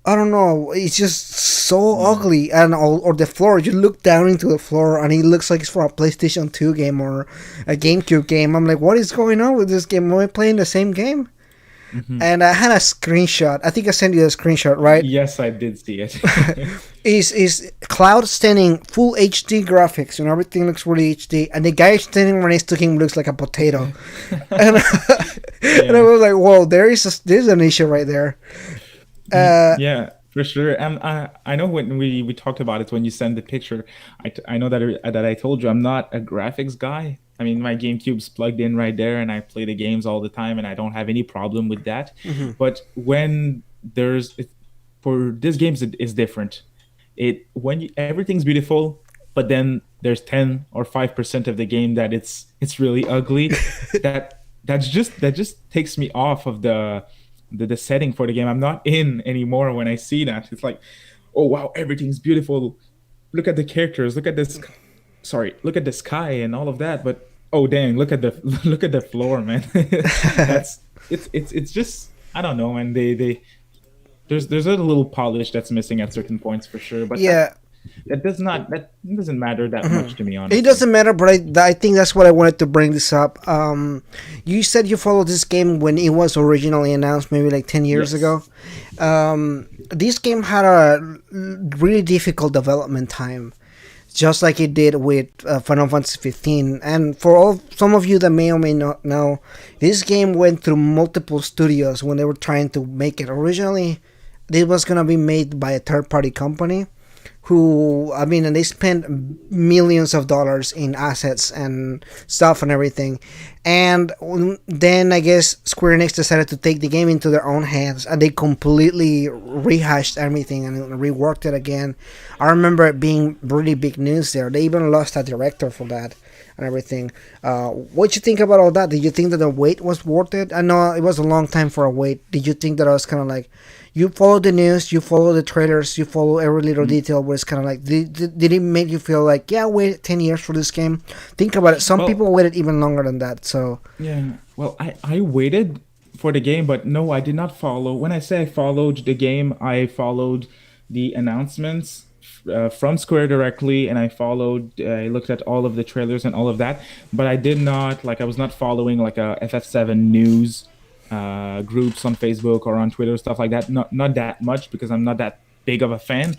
I don't know. It's just so Yeah. ugly, and or the floor. You look down into the floor, and it looks like it's for a PlayStation 2 game or a GameCube game. I'm like, what is going on with this game? Am I playing the same game? Hmm. And I had a screenshot. I think I sent you a screenshot, right? Yes, I did see it. Is Cloud standing full HD graphics, and everything looks really HD, and the guy standing right next to him looks like a potato, and and I Yeah. was like, whoa, there's an issue right there. Uh, Yeah, for sure. And I know when we talked about it when you sent the picture, I know that I told you I'm not a graphics guy. I mean, my GameCube's plugged in right there, and I play the games all the time, and I don't have any problem with that. mhm. But when for this games, it is different. Everything's beautiful, but then there's 10 or 5% of the game that it's really ugly. That just takes me off of the setting for the game. I'm not in anymore when I see that. It's like, oh wow, everything's beautiful. Look at the characters. Look at the sky and all of that. But oh dang, look at the look at the floor, man. That's it's just I don't know, man. They there's a little polish that's missing at certain points for sure. But Yeah. that doesn't matter that Mhm. much to me, It honestly. doesn't matter, but I think that's what I wanted to bring this up. You said you followed this game when it was originally announced, maybe like 10 years Yes. ago. This game had a really difficult development time, just like it did with Final Fantasy 15. And for some of you that may or may not know, this game went through multiple studios when they were trying to make it. Originally, this was gonna be made by a third party company who, I mean, and they spent millions of dollars in assets and stuff and everything. And then I guess Square Enix decided to take the game into their own hands, and they completely rehashed everything and reworked it again. I remember it being really big news there. They even lost a director for that and everything. What you think about all that? Did you think that the wait was worth it? I know it was a long time for a wait. Did you think that I was kind of like, you follow the news, you follow the trailers, you follow every little detail, but it's kind of like, did it make you feel like, yeah, wait 10 years for this game? Think about it. Some Well, people waited even longer than that. So, yeah. Well, I waited for the game, but no, I did not follow. When I say I followed the game, I followed the announcements from Square directly, and I looked at all of the trailers and all of that. But I did not I was not following like a FF7 news groups on Facebook or on Twitter, stuff like that. Not that much because I'm not that big of a fan.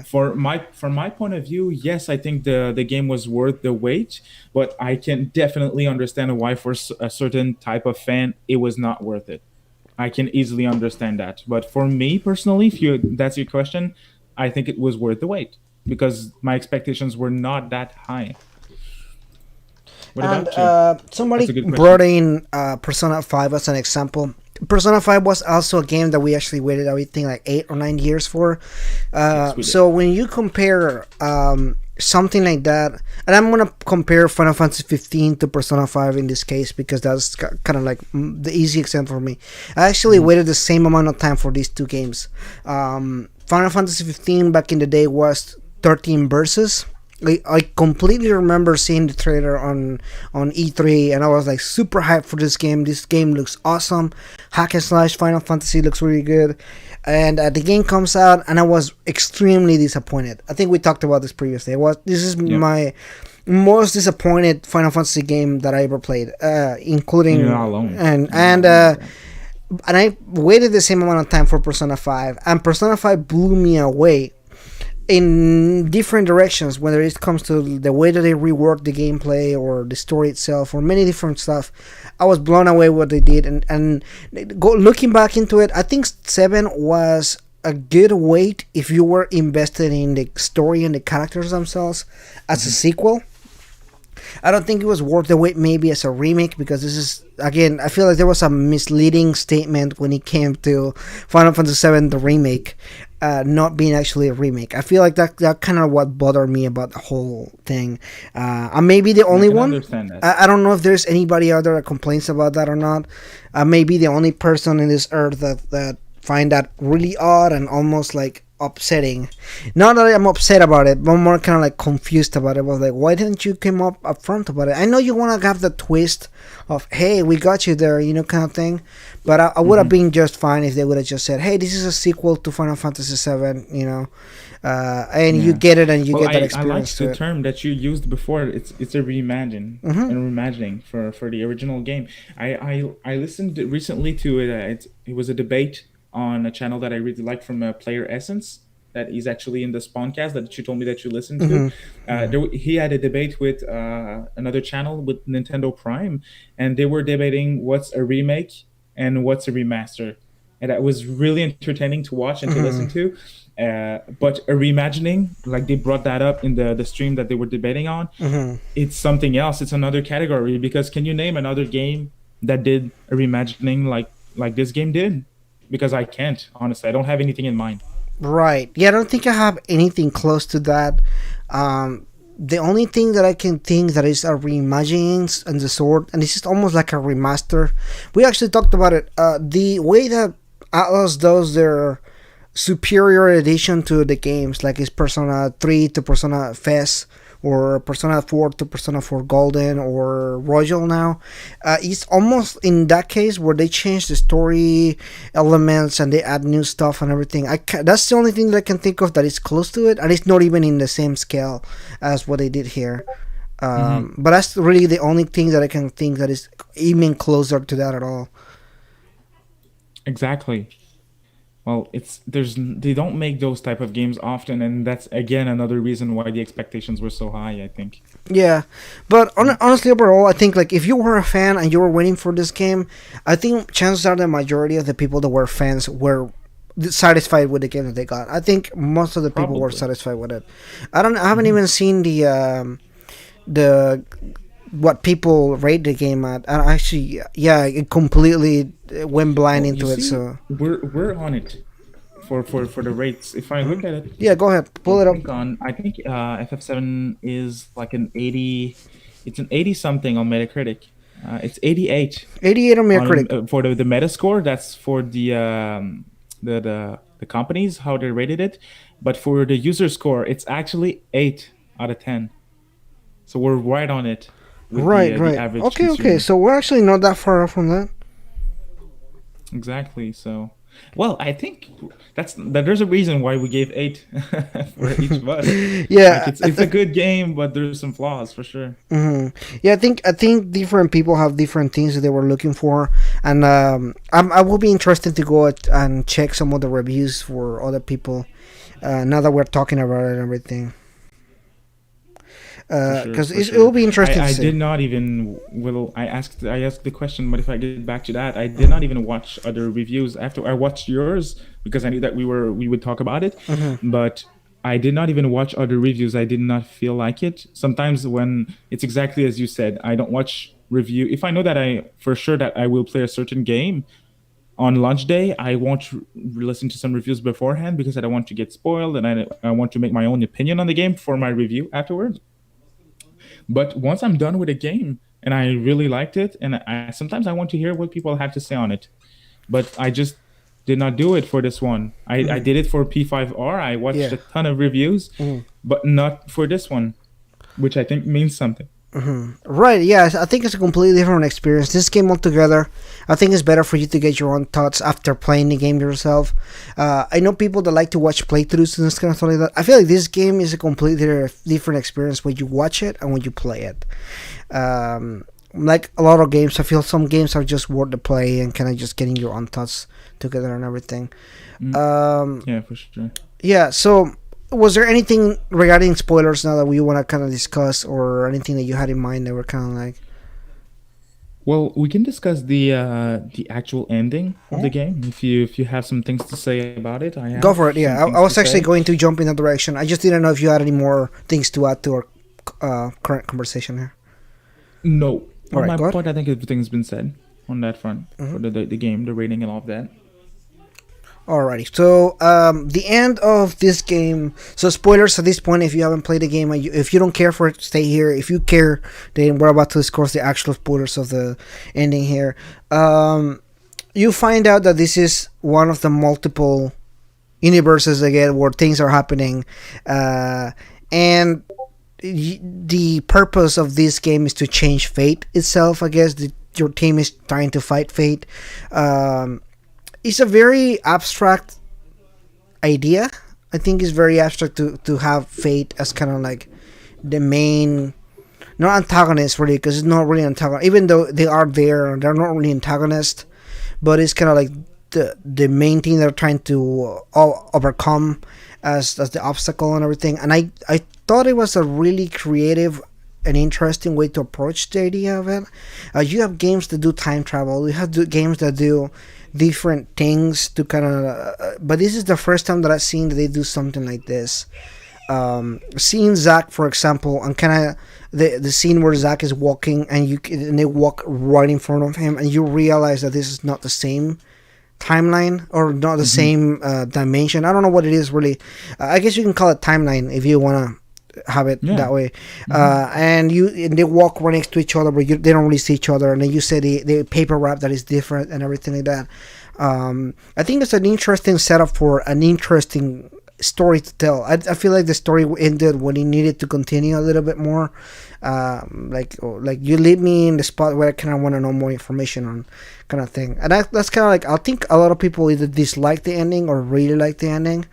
From my point of view, yes, I think the game was worth the wait, but I can definitely understand why for a certain type of fan it was not worth it. I can easily understand that. But for me personally, if you that's your question, I think it was worth the wait. because my expectations were not that high. What And about you? That's a somebody good brought question. in Persona 5 as an example. Persona 5 was also a game that we actually waited, I think, like 8 or 9 years for. Yes, we did. So when you compare something like that, and I'm gonna compare Final Fantasy 15 to Persona 5 in this case because that's kind of like the easy example for me. I actually Hmm. waited the same amount of time for these two games. Final Fantasy 15 back in the day was 13 verses. I completely remember seeing the trailer on E3, and I was like super hyped for this game. This game looks awesome. Hack and slash Final Fantasy looks really good, and the game comes out, and I was extremely disappointed. I think we talked about this previously. This is Yep. my most disappointed Final Fantasy game that I ever played, And you're including not alone. and You're not and alone uh, with that. and I waited the same amount of time for Persona 5, and Persona 5 blew me away in different directions, whether it comes to the way that they rework the gameplay or the story itself or many different stuff. I was blown away what they did, and looking back into it, I think 7 was a good wait if you were invested in the story and the characters themselves as a Hmm. sequel. I don't think it was worth the wait maybe as a remake, because this is, again, I feel like there was a misleading statement when it came to Final Fantasy VII the remake, not being actually a remake. I feel like that kind of what bothered me about the whole thing. I may be the And I only can one. understand that. I don't know if there's anybody out there that complains about that or not. I may be the only person in this earth that find that really odd and almost like upsetting. Not that I'm upset about it, but I'm more kind of like confused about it. I was like, why didn't you come up front about it? I know you want to have the twist of, hey, we got you there, kind of thing. But I would have Hmm. been just fine if they would have just said, hey, this is a sequel to Final Fantasy VII, and you Yeah. get it and you Well, get that I experience liked to the it. term that you used before. It's a reimagine Mm-hmm. and reimagining for the original game. I listened recently to it. It was a debate on a channel that I really like from Player Essence that is actually in the Spawncast that you told me that you listened to. Mm-hmm. He had a debate with another channel with Nintendo Prime, and they were debating what's a remake and what's a remaster, and that was really entertaining to watch and to Mm-hmm. listen to. But a reimagining, like they brought that up in the stream that they were debating on, Mm-hmm. it's something else. It's another category because can you name another game that did a reimagining like this game did? Because I can't honestly. I don't have anything in mind. Right. Yeah, I don't think I have anything close to that. The only thing that I can think that is a reimagining and the sword, and this is almost like a remaster. We actually talked about it. The way that Atlas does their superior edition to the games, like it's Persona 3 to Persona FES, or Persona 4 to Persona 4 Golden, or Royal now. It's almost in that case where they change the story elements and they add new stuff and everything. That's the only thing that I can think of that is close to it, and it's not even in the same scale as what they did here. Hmm. But that's really the only thing that I can think that is even closer to that at all. Exactly. Well, it's there's they don't make those type of games often, and that's again another reason why the expectations were so high. I think. Yeah, but Mm. honestly, overall, I think like if you were a fan and you were waiting for this game, I think chances are the majority of the people that were fans were satisfied with the game that they got. I think most of the people were Probably. satisfied with it. I haven't Hmm. even seen the what people rate the game at. And actually, yeah, it completely went blind Well, you into it. see, So, we're on it for the rates. If I look mhm. at it, Yeah, go ahead, pull it up. I think FF7 is like an 80. It's an 80 something on Metacritic. It's 88 88 on on Metacritic. for the Metascore. That's for the companies how they rated it, but for the user score, it's actually 8 out of 10. So we're right on it with Right, the right. average Okay, okay. consumer. So we're actually not that far off from that. Exactly. So, well, I think that there's a reason why we gave 8 for each of us. Like Yeah, it's a good game, but there's some flaws for sure. yeah. I think different people have different things that they were looking for, and I will be interested to go and check some of the reviews for other people. Now that we're talking about it and everything, For sure, because for it will sure. be interesting to I see. did not even well I asked the question, but if I get back to that, I did not even watch other reviews after I watched yours because I knew that we would talk about it. Hmm. But I did not even watch other reviews. I did not feel like it. Sometimes when it's exactly as you said, I don't watch review. If I know that I for sure that I will play a certain game on launch day, I won't listen to some reviews beforehand because I don't want to get spoiled, and I want to make my own opinion on the game for my review afterwards. But once I'm done with a game and I really liked it, and sometimes I want to hear what people have to say on it, but I just did not do it for this one. I did it for P5R. I watched Yeah. a ton of reviews, but not for this one, which I think means something. Right, yeah, I think it's a completely different experience. This game altogether, I think it's better for you to get your own thoughts after playing the game yourself. I know people that like to watch playthroughs and this kind of stuff like that. I feel like this game is a completely different experience when you watch it and when you play it. Like a lot of games, I feel some games are just worth the play and kind of just getting your own thoughts together and everything. Mm. Um, Yeah, for sure. yeah, so was there anything regarding spoilers now that we want to kind of discuss, or anything that you had in mind that were kind of like. Well, we can discuss the actual ending of the game if you have some things to say about it. I Go have for it. some Yeah, I things to was actually say. going to jump in that direction. I just didn't know if you had any more things to add to our current conversation here. No, All on right, my go ahead. part, I think everything's been said on that front for the game, the rating, and all of that. Alrighty. So the end of this game. So spoilers at this point. If you haven't played the game, if you don't care for it, stay here. If you care, then we're about to discuss the actual spoilers of the ending here. You find out that this is one of the multiple universes again where things are happening, and the purpose of this game is to change fate itself. I guess your team is trying to fight fate. It's a very abstract idea. I think it's very abstract to have fate as kind of like the main, not antagonist really, because it's not really antagonist. Even though they are there, they're not really antagonists, but it's kind of like the main thing they're trying to overcome as the obstacle and everything. And I thought it was a really creative and interesting way to approach the idea of it. You have games that do time travel. You have games that do different things to kind of. But this is the first time that I've seen that they do something like this. Seeing Zach, for example, and kind of the scene where Zach is walking and they walk right in front of him, and you realize that this is not the same timeline or not the same dimension. I don't know what it is really. I guess you can call it timeline if you want to have it Yeah. that way. And they walk right next to each other, but they don't really see each other. And then you say the paper wrap that is different and everything like that. I think it's an interesting setup for an interesting story to tell. I feel like the story ended when it needed to continue a little bit more. Like you leave me in the spot where I kind of want to know more information on, kind of thing. And that's kind of like, I think a lot of people either dislike the ending or really like the ending.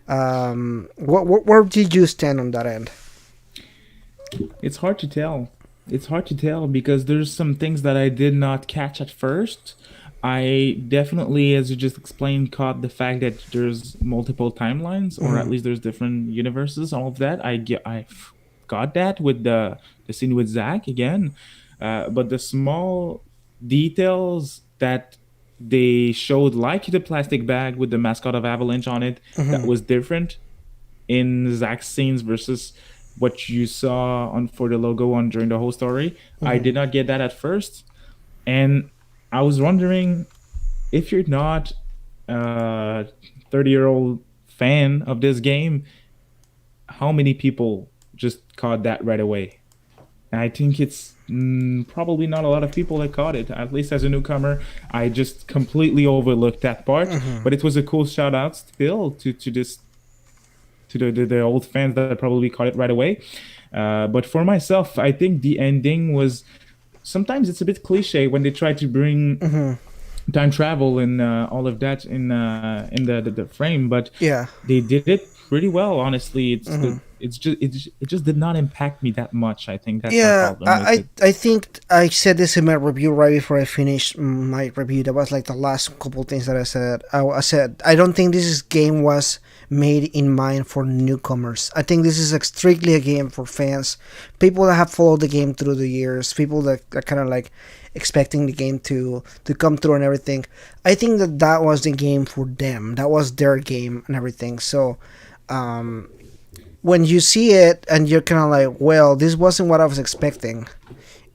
Where did you stand on that end? It's hard to tell. It's hard to tell because there's some things that I did not catch at first. I definitely, as you just explained, caught the fact that there's multiple timelines, or at least there's different universes. All of that, I got that with the scene with Zach again, but the small details that they showed, like the plastic bag with the mascot of Avalanche on it, that was different in Zach's scenes versus what you saw on for the logo on during the whole story. I did not get that at first, and I was wondering if you're not a 30-year-old fan of this game, how many people just caught that right away? And I think it's probably not a lot of people that caught it. At least as a newcomer, I just completely overlooked that part. But it was a cool shout out still to this to the old fans that probably caught it right away. But for myself, I think the ending was sometimes it's a bit cliche when they try to bring time travel and all of that in the frame, but Yeah. they did it pretty well. Honestly, it just did not impact me that much. I think that's my Yeah, problem with it. I think I said this in my review right before I finished my review. That was like the last couple things that I said. I said I don't think this game was made in mind for newcomers. I think this is strictly a game for fans, people that have followed the game through the years, people that are kind of like expecting the game to come through and everything. I think that was the game for them. That was their game and everything. So, when you see it and you're kind of like, well, this wasn't what I was expecting.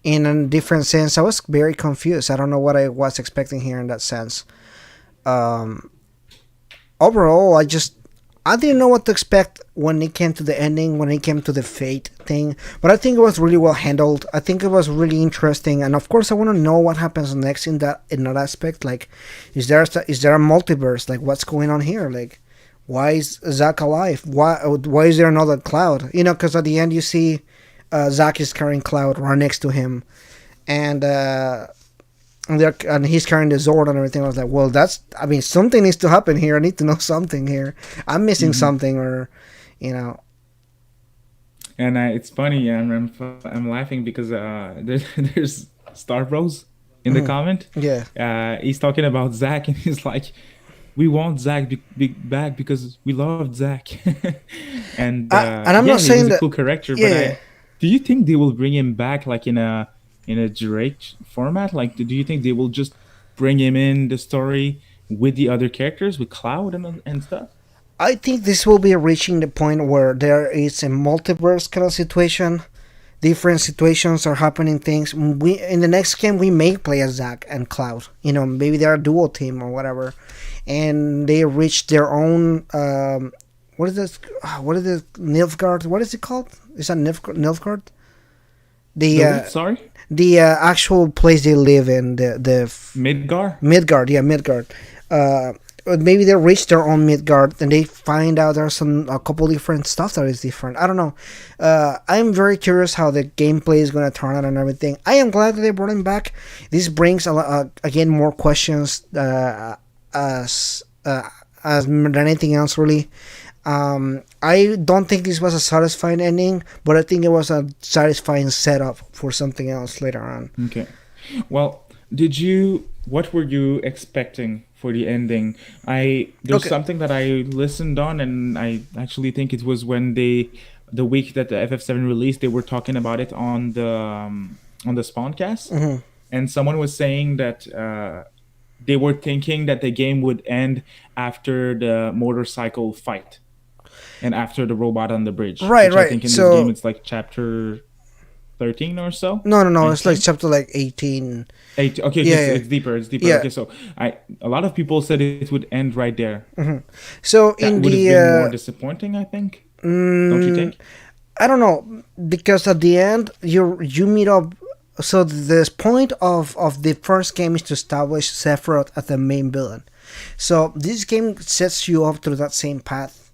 In a different sense, I was very confused. I don't know what I was expecting here in that sense. Um, Overall, I didn't know what to expect when it came to the ending, when it came to the fate thing. But I think it was really well handled. I think it was really interesting, and of course, I want to know what happens next in that aspect. Like, is there a multiverse? Like, what's going on here? Like, why is Zack alive? Why is there another Cloud? You know, because at the end you see Zack is carrying Cloud right next to him, and and he's carrying the Zord and everything. I was like, well, I mean, something needs to happen here. I need to know something here. I'm missing Hmm. something, or, you know. And it's funny. I'm laughing because there's Star Bros in the Mhm. comment. Yeah. He's talking about Zach, and he's like, "We want Zach back because we loved Zach." And And I'm yeah, not he was saying a that. cool character. But Yeah, do you think they will bring him back like in a direct format? Like, do you think they will just bring him in the story with the other characters, with Cloud and stuff? I think this will be reaching the point where there is a multiverse kind of situation. Different situations are happening. Things we in the next game we may play as Zack and Cloud. You know, maybe they're a duo team or whatever, and they reach their own. What is this? What is this? Nilfgaard? What is it called? Is that Nilfgaard? The The what? Sorry, actual place they live in, Midgar. Midgard, yeah, Midgard. Uh, Maybe they reach their own Midgard and they find out there's a couple different stuff that is different. I don't know. I'm very curious how the gameplay is gonna turn out and everything. I am glad that they brought him back. This brings again more questions as than anything else really. I don't think this was a satisfying ending, but I think it was a satisfying setup for something else later on. Okay. Well, did you? What were you expecting for the ending? There's Okay. something that I listened on, and I actually think it was when the week that the FF7 released, they were talking about it on the Spawncast, Hmm. and someone was saying that they were thinking that the game would end after the motorcycle fight and after the robot on the bridge, Right, which I right. think in this game So it's like chapter 13 or so, no, no, no. I It's like think. chapter like 18. Eight. Okay, okay, Yeah, yeah, it's deeper. It's deeper. yeah. Okay, so I a lot of people said it would end right there. Hmm. So That in would have the been more disappointing, I think. Don't you mm, think? I don't know, because at the end you meet up. So the point of the first game is to establish Sephiroth as the main villain. So this game sets you up through that same path.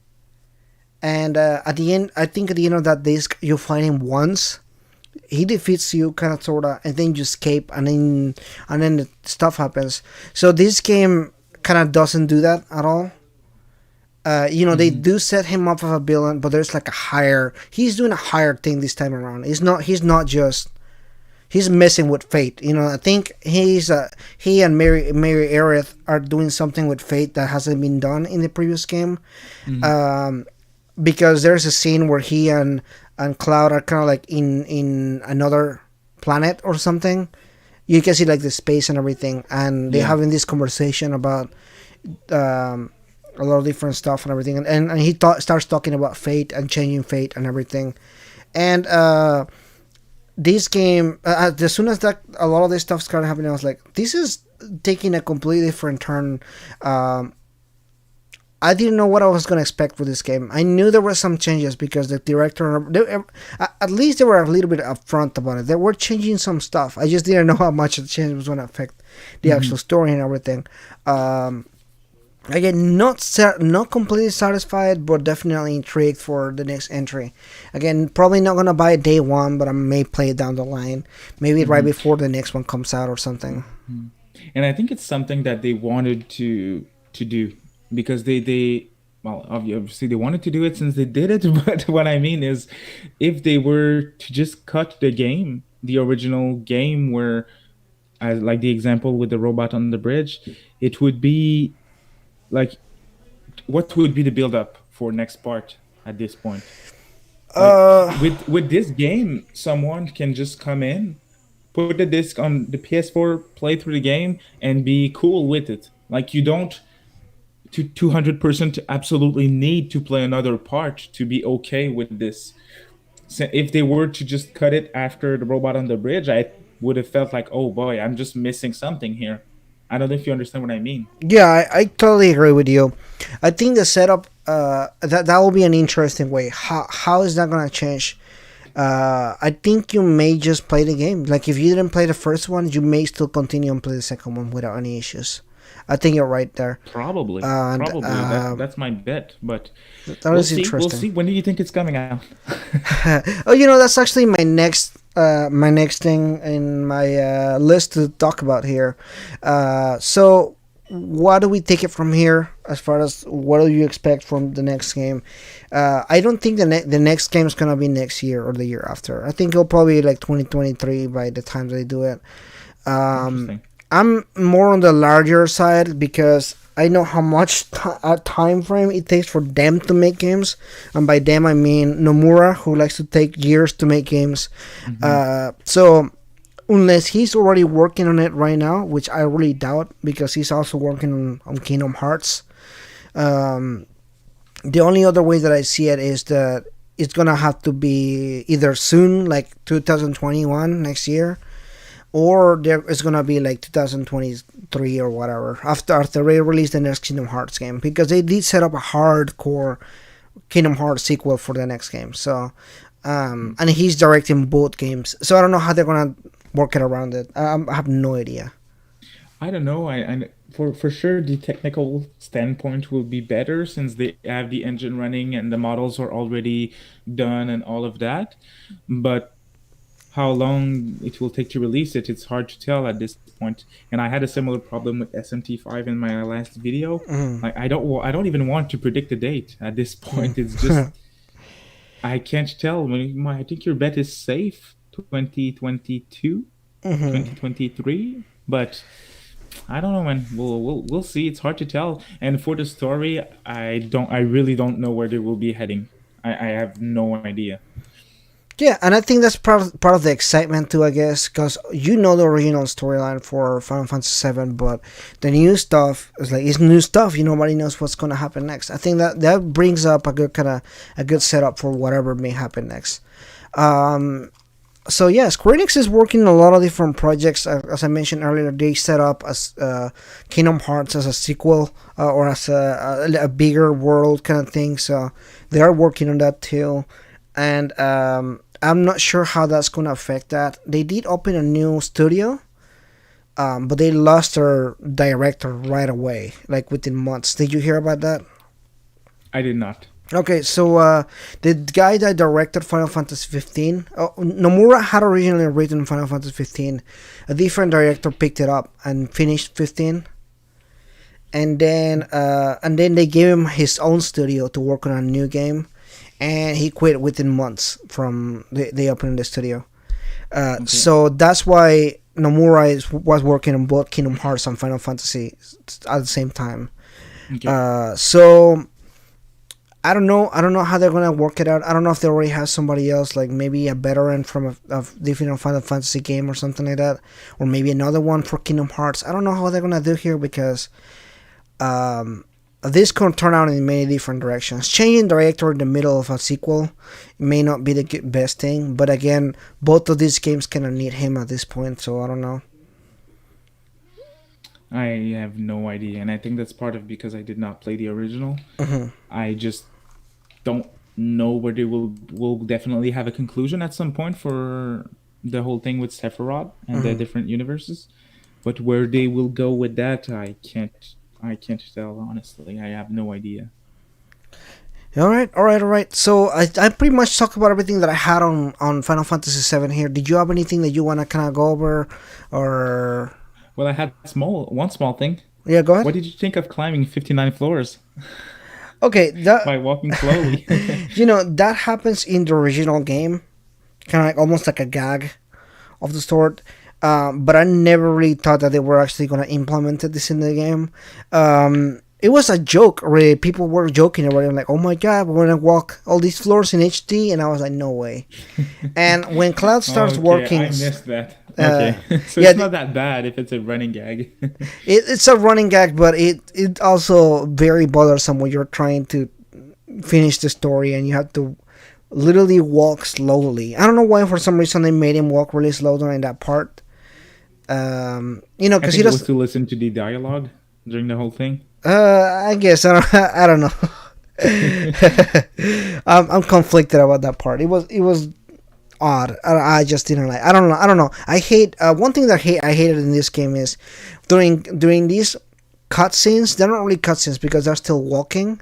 And at the end, I think at the end of that disc, you find him once. He defeats you, kind of sorta, and then you escape, and then the stuff happens. So this game kind of doesn't do that at all. They Hmm. do set him up as a villain, but there's like a higher. He's doing a higher thing this time around. He's not just. He's messing with fate. I think he and Mary Aerith are doing something with fate that hasn't been done in the previous game. Hmm. Um, because there's a scene where he and Cloud are kind of like in another planet or something. You can see like the space and everything, and they're Yeah. having this conversation about um, a lot of different stuff and everything. And he starts talking about fate and changing fate and everything. And this game, as soon as that a lot of this stuff started happening, I was like, this is taking a completely different turn. Um, I didn't know what I was going to expect for this game. I knew there were some changes because the director, at least they were a little bit upfront about it. They were changing some stuff. I just didn't know how much the change was going to affect the Hmm. actual story and everything. Um, Again, not completely satisfied, but definitely intrigued for the next entry. Again, probably not gonna buy it day one, but I may play it down the line, maybe right Hmm. before the next one comes out or something. And I think it's something that they wanted to do because they well, obviously they wanted to do it since they did it. But what I mean is, if they were to just cut the game, the original game, where like the example with the robot on the bridge, it would be like, what would be the build up for next part at this point? Like, Uh, with this game, someone can just come in, put the disc on the PS4, play through the game, and be cool with it. Like, you don't. to 200% absolutely need to play another part to be okay with this. So if they were to just cut it after the robot on the bridge, I would have felt like, oh boy, I'm just missing something here. I don't know if you understand what I mean. Yeah, I totally agree with you. I think the setup that will be an interesting way. How is that gonna change? I think you may just play the game. Like if you didn't play the first one, you may still continue and play the second one without any issues. I think you're right there. Probably, And probably. That's my bet, but that we'll is see. We'll interesting. see. When do you think it's coming out? Oh, that's actually my next thing in my list to talk about here. So what do we take it from here as far as what do you expect from the next game? I don't think the next game is gonna be next year or the year after. I think it'll probably be like 2023 by the time they do it. Um, Interesting. I'm more on the larger side because I know how much time frame it takes for them to make games, and by them I mean Nomura, who likes to take years to make games. Hmm. So unless he's already working on it right now, which I really doubt, because he's also working on Kingdom Hearts. Um, the only other way that I see it is that it's gonna have to be either soon, like 2021 next year, or there is gonna be like 2023 or whatever after they release the next Kingdom Hearts game, because they did set up a hardcore Kingdom Hearts sequel for the next game. So, and he's directing both games, so I don't know how they're gonna work it around it. I have no idea. I don't know. I for sure the technical standpoint will be better since they have the engine running and the models are already done and all of that. But how long it will take to release it, it's hard to tell at this point. And I had a similar problem with SMT5 in my last video. Mm. Like I don't even want to predict the date at this point. It's just I can't tell. I think your bet is safe, 2022, Hmm. 2023, but I don't know, man. We'll see. It's hard to tell. And for the story, I really don't know where they will be heading. I have no idea. Yeah, and I think that's part of the excitement too, I guess, because the original storyline for Final Fantasy VII, but the new stuff is like it's new stuff. Nobody knows what's gonna happen next. I think that brings up a good setup for whatever may happen next. Um, so yeah, Square Enix is working on a lot of different projects. As I mentioned earlier, they set up as Kingdom Hearts as a sequel or as a bigger world kind of thing. So they are working on that too, and I'm not sure how that's going to affect that. They did open a new studio, but they lost their director right away, like within months. Did you hear about that? I did not. Okay, so the guy that directed Final Fantasy 15, Nomura had originally written Final Fantasy 15. A different director picked it up and finished 15, and then they gave him his own studio to work on a new game, and he quit within months from they opening the studio. Okay. So that's why Nomura was working on both Kingdom Hearts and Final Fantasy at the same time. Okay. So I don't know. I don't know how they're gonna work it out. I don't know if they already have somebody else, like maybe a veteran from a different Final Fantasy game or something like that, or maybe another one for Kingdom Hearts. I don't know how they're gonna do here because um, this can turn out in many different directions. Changing director in the middle of a sequel may not be the best thing, but again, both of these games kind of need him at this point, so I don't know. I have no idea, and I think that's part of because I did not play the original. Hmm. I just don't know where they will definitely have a conclusion at some point for the whole thing with Sephiroth and the Hmm. different universes. But where they will go with that, I can't tell honestly. I have no idea. All right, all right, all right. So I pretty much talked about everything that I had on Final Fantasy VII here. Did you have anything that you want to kind of go over, or Well, I had one small thing. yeah, go ahead. What did you think of climbing 59 floors Okay, that by walking slowly? that happens in the original game, kind of like almost like a gag of the sort. But I never really thought that they were actually gonna implement this in the game. It was a joke, really. People were joking about it, like, "Oh my god, we're gonna walk all these floors in HD," and I was like, "No way." And when Cloud starts Okay, working, I missed that. Okay, so Yeah, it's not that bad if it's a running gag. it's a running gag, but it also very bothersome when you're trying to finish the story and you have to literally walk slowly. I don't know why for some reason they made him walk really slow during that part. I Because he think it was does. to listen to the dialogue during the whole thing. I guess I don't. I don't know. I'm conflicted about that part. It was odd. I just didn't like. I don't know. I don't know. I hate one thing that I hated in this game is during these cutscenes. They're not really cutscenes because they're still walking,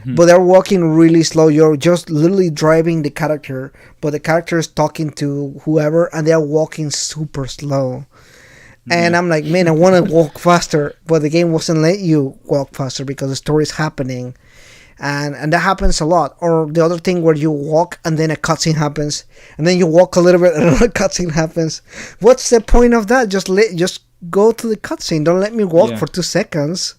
but they're walking really slow. You're just literally driving the character, but the character is talking to whoever, and they're walking super slow. And Yeah. I'm like, man, I want to walk faster, but the game wasn't let you walk faster because the story is happening, and that happens a lot. Or the other thing where you walk and then a cutscene happens, and then you walk a little bit and another cutscene happens. What's the point of that? Just go to the cutscene. Don't let me walk Yeah. for 2 seconds.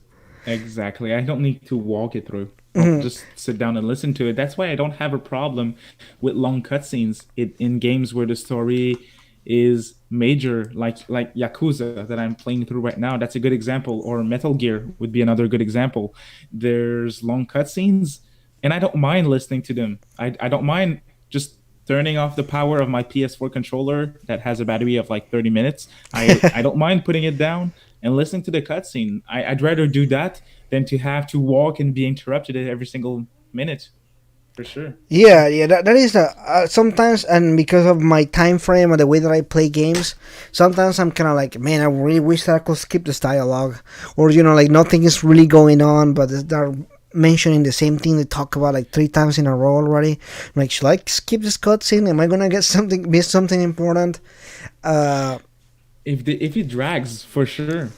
Exactly. I don't need to walk it through. I'll Mhm. just sit down and listen to it. That's why I don't have a problem with long cutscenes in games where the story is major, like Yakuza that I'm playing through right now. That's a good example. Or Metal Gear would be another good example. There's long cutscenes, and I don't mind listening to them. I don't mind just turning off the power of my PS4 controller that has a battery of like 30 minutes. I don't mind putting it down and listening to the cutscene. I'd rather do that than to have to walk and be interrupted at every single minute, for sure. Yeah, yeah, that is sometimes, and because of my time frame and the way that I play games, sometimes I'm kind of like, man, I really wish that I could skip this dialogue, or like nothing is really going on, but they're mentioning the same thing they talk about like 3 times in a row already. I'm like, should I skip this cutscene? Am I gonna get something, miss something important? Uh, If it drags, for sure.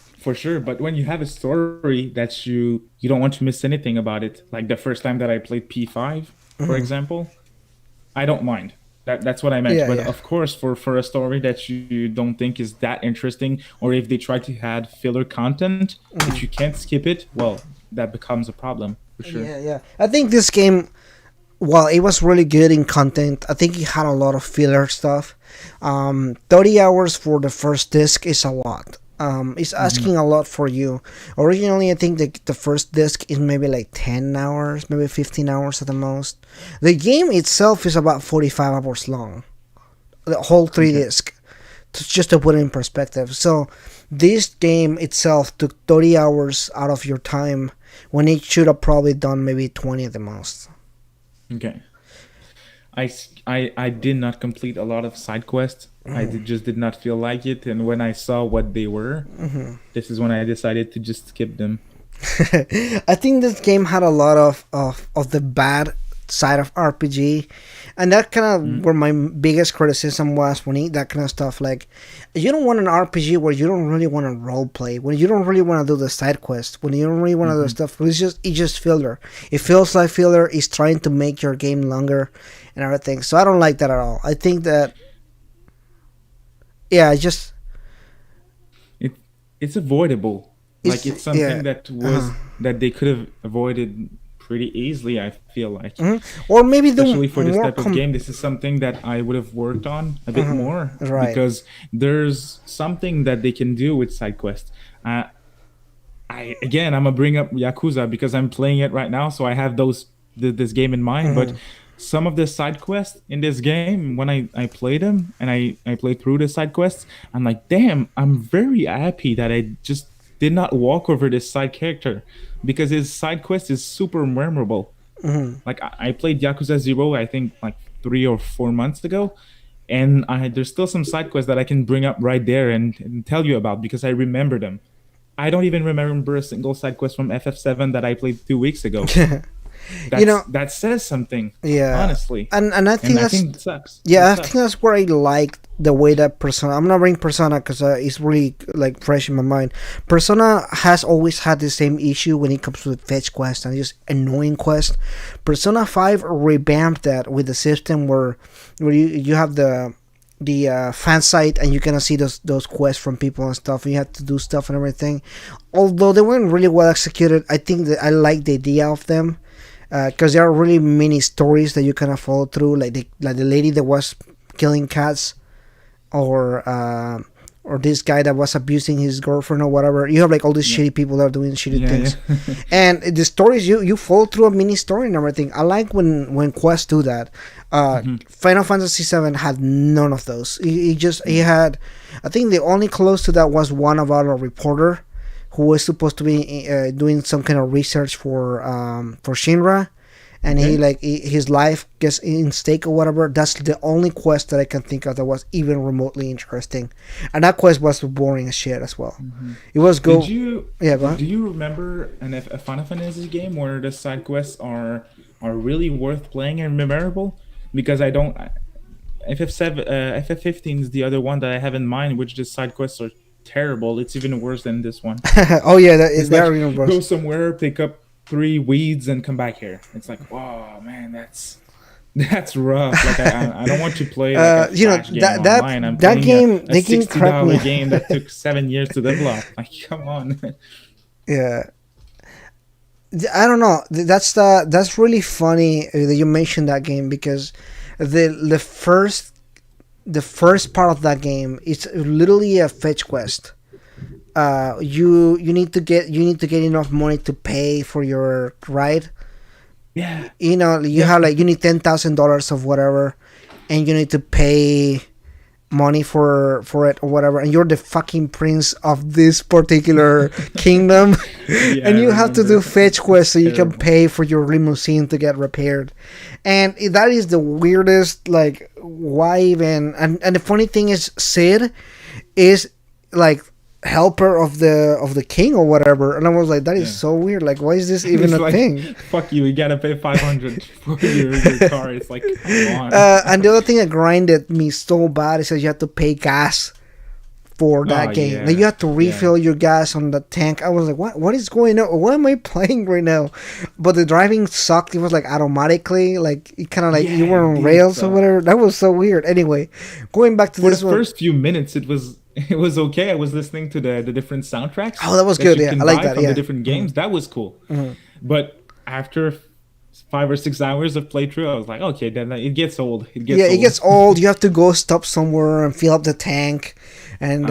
But when you have a story that you don't want to miss anything about it, like the first time that I played P5, for mhm. example, I don't mind. That's what I meant. Yeah, But yeah. of course, for a story that you don't think is that interesting, or if they try to add filler content, if you can't skip it, well, that becomes a problem for sure. Yeah, yeah. I think this game, while it was really good in content, I think it had a lot of filler stuff. 30 hours for the first disc is a lot. It's Hmm. asking a lot for you. Originally, I think the first disc is maybe like 10 hours, maybe 15 hours at the most. The game itself is about 45 hours long. The whole three Okay. disc. Just to put it in perspective. So, this game itself took 30 hours out of your time when it should have probably done maybe 20 at the most. Okay. I did not complete a lot of side quests. Just did not feel like it, and when I saw what they were, this is when I decided to just skip them. I think this game had a lot of the bad side of RPG, and that kind of Mm, where my biggest criticism was when that kind of stuff. Like, you don't want an RPG where you don't really want to role play, when you don't really want to do the side quest, when you don't really want to do the mhm. stuff. It's just filler. It feels like filler is trying to make your game longer and everything. So I don't like that at all. I think that yeah, I just It it's avoidable. Like it's it's yeah. something that Uh-huh. was that they could have avoided pretty easily. I feel like, Or maybe do especially for this more type of game, this is something that I would have worked on a bit uh more right. because there's something that they can do with side quests. Uh, I again, I'm gonna bring up Yakuza because I'm playing it right now, so I have this game in mind. But Mhm. some of the side quests in this game, when I played them and I played through the side quests, I'm like, damn, I'm very happy that I just did not walk over this side character because his side quest is super memorable. Mhm. Like I played Yakuza Zero, I think like 3 or 4 months ago, and I there's still some side quests that I can bring up right there and tell you about because I remember them. I don't even remember a single side quest from FF7 that I played 2 weeks ago. you know, That says something, yeah, honestly, and I and think I that's think it sucks. It yeah, I think sucks. that's where I liked the way that Persona. I'm not bringing Persona because it's really like fresh in my mind. Persona has always had the same issue when it comes to the fetch quest and just annoying quest. Persona 5 revamped that with the system where you have the fan site and you can see those quests from people and stuff, and you have to do stuff and everything. Although they weren't really well executed, I think that I like the idea of them because there are really many stories that you kind of follow through, like the lady that was killing cats. or or this guy that was abusing his girlfriend or whatever. You have like all these Yeah. shitty people that are doing shitty Yeah, things, yeah. and the stories you follow through a mini story and everything. I like when quests do that. Hmm. Final Fantasy VII had none of those. He Yeah. had, I think the only close to that was one about a reporter who was supposed to be doing some kind of research for Shinra, and he Okay. like his life gets in stake or whatever. That's the only quest that I can think of that was even remotely interesting, and that quest was boring as shit as well. Hmm. It was Did go, you yeah, go do ahead. you remember a Final Fantasy game where the side quests are really worth playing and memorable? Because I don't. FF7, FF15 is the other one that I have in mind, which the side quests are terrible. It's even worse than this one. Oh yeah, It's they are like even go worse. somewhere, pick up three weeds, and come back here. It's like, wow, man, that's rough. Like I don't want to play like a You know flash game online. I'm that playing game a they can sixty crack me. dollar game that took 7 years to develop. Like, come on. Yeah, I don't know. That's really funny that you mentioned that game because the first part of that game is literally a fetch quest. You need to get enough money to pay for your ride. Yeah, You know, you yeah. have like you need $10,000 of whatever, and you need to pay money for it or whatever, and you're the fucking prince of this particular kingdom, Yeah, I and you have to remember. do fetch quests It's so you can terrible. pay for your limousine to get repaired, and that is the weirdest. Like, why even? And the funny thing is, Sid is like helper of the king or whatever, and I was like, that is Yeah. so weird. Like, why is this And even it's a like, thing? fuck you, you gotta pay 500 for your car. It's like, come on. And the other thing that grinded me so bad is that you have to pay gas for Oh that game. Like you yeah, have to yeah, refill your gas on the tank. I was like, what is going on? What am I playing right now? But the driving sucked. It was like automatically, like it kind of like you yeah. were It on did rails or suck. whatever. That was so weird. Anyway, going back to For the this one. first few minutes, it was okay. I was listening to the different soundtracks Oh, that was that good. you Yeah, I can like buy that. from the Yeah. different Hmm. games. That was cool. Hmm. But after 5 or 6 hours of playthrough, I was like, okay, then it gets old. It Yeah, gets it old. gets old. You have to go stop somewhere and fill up the tank, and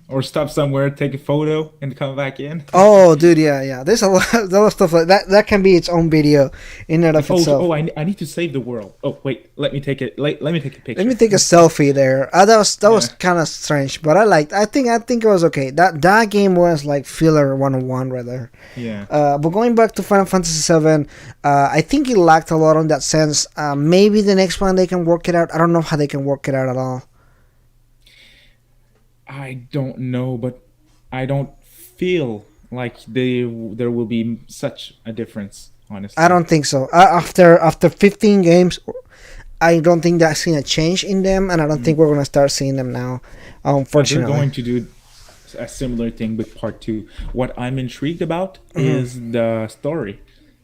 Or stop somewhere, take a photo, and come back in. oh, dude, yeah, yeah. There's a lot of stuff like that. That can be its own video in and Like, of itself. I need to save the world. Oh, wait, let me take it. Let me take a Let me picture. take a selfie there. That was Yeah, kind of strange, but I liked. I think it was okay. That game was like filler 101 right there. yeah. But going back to Final Fantasy VII, I think it lacked a lot on that sense. Maybe the next one they can work it out. I don't know how they can work it out at all. I don't know, but I don't feel like there will be such a difference. I Honestly, don't think so. After 15 games, I don't think that's seen a change in them, and I don't think mm. we're gonna start seeing them now. They're Unfortunately. going to do a similar thing with part two. What I'm intrigued about Hmm. is the story.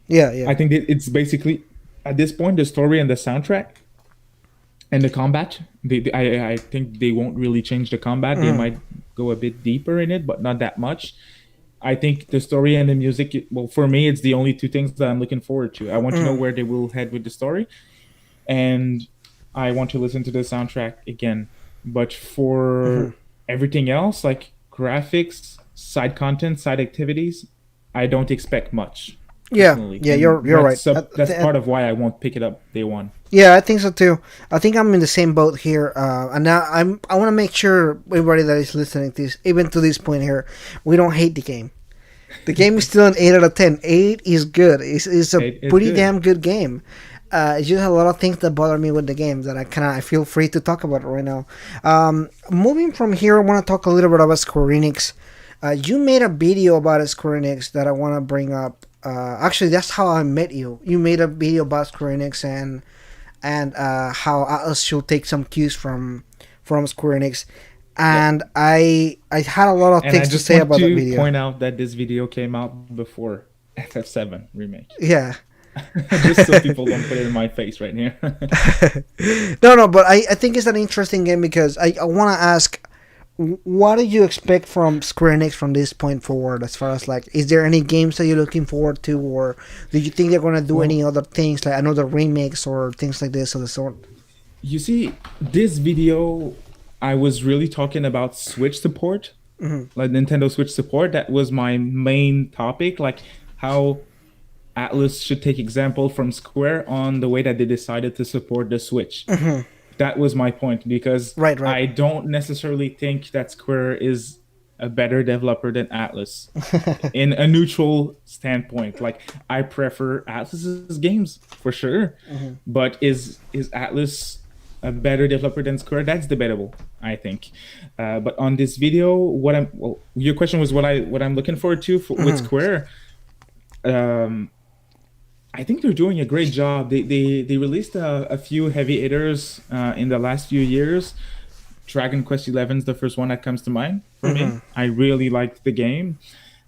Yeah, yeah. I think that it's basically at this point the story and the soundtrack and the combat. I think they won't really change the combat. They Mhm. might go a bit deeper in it, but not that much. I think the story and the music. Well, for me, it's the only two things that I'm looking forward to. I want to know Mhm. where they will head with the story, and I want to listen to the soundtrack again. But Mhm. for everything else, like graphics, side content, side activities, I don't expect much Yeah, personally, yeah. and You're right. that's part of why I won't pick it up day one. Yeah, I think so too. I think I'm in the same boat here, and now I want to make sure everybody that is listening to this, even to this point here, we don't hate the game. The game is still an 8 out of 10. 8 is good. It's a It's pretty good. damn good game. It's just a lot of things that bother me with the game that I feel free to talk about right now. Moving from here, I want to talk a little bit about Square Enix. You made a video about Square Enix that I want to bring up. Actually, that's how I met you. You made a video about Square Enix and how Atlas should take some cues from Square Enix. Yep. And I had a lot of And I things to just say want about that to video. point out that this video came out before FF7 remake, Yeah. just so people don't put it in my face right here. No, but I think it's an interesting game because I want to ask, what do you expect from Square Enix from this point forward? As far as like, is there any games that you're looking forward to, or do you think they're gonna do Well, any other things like another remakes or things like this of the sort? you see, this video. I was really talking about Switch support, Hmm. like Nintendo Switch support. That was my main topic, like how Atlas should take example from Square on the way that they decided to support the Switch. Hmm. That was my point because Right, right. I don't necessarily think that Square is a better developer than Atlas in a neutral standpoint. Like I prefer Atlas's games for sure, Hmm. but is Atlas a better developer than Square? That's debatable, I think. But on this video, your question was what I'm looking forward to with Hmm. Square. Um, I think they're doing a great job. They released a few heavy hitters in the last few years. Dragon Quest XI is the first one that comes to mind for Hmm. me. I really liked the game.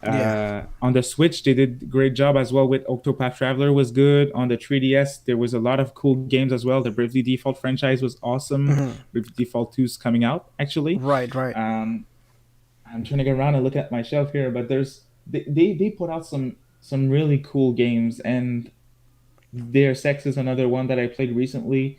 Yeah. On the Switch, they did a great job as well with Octopath Traveler was good. On the 3DS, there was a lot of cool games as well. The Bravely Default franchise was awesome. Hmm. Bravely Default 2 is coming out actually. Right, right. Um, I'm trying to get around and look at my shelf here, but they put out some really cool games, and their Sex is another one that I played recently.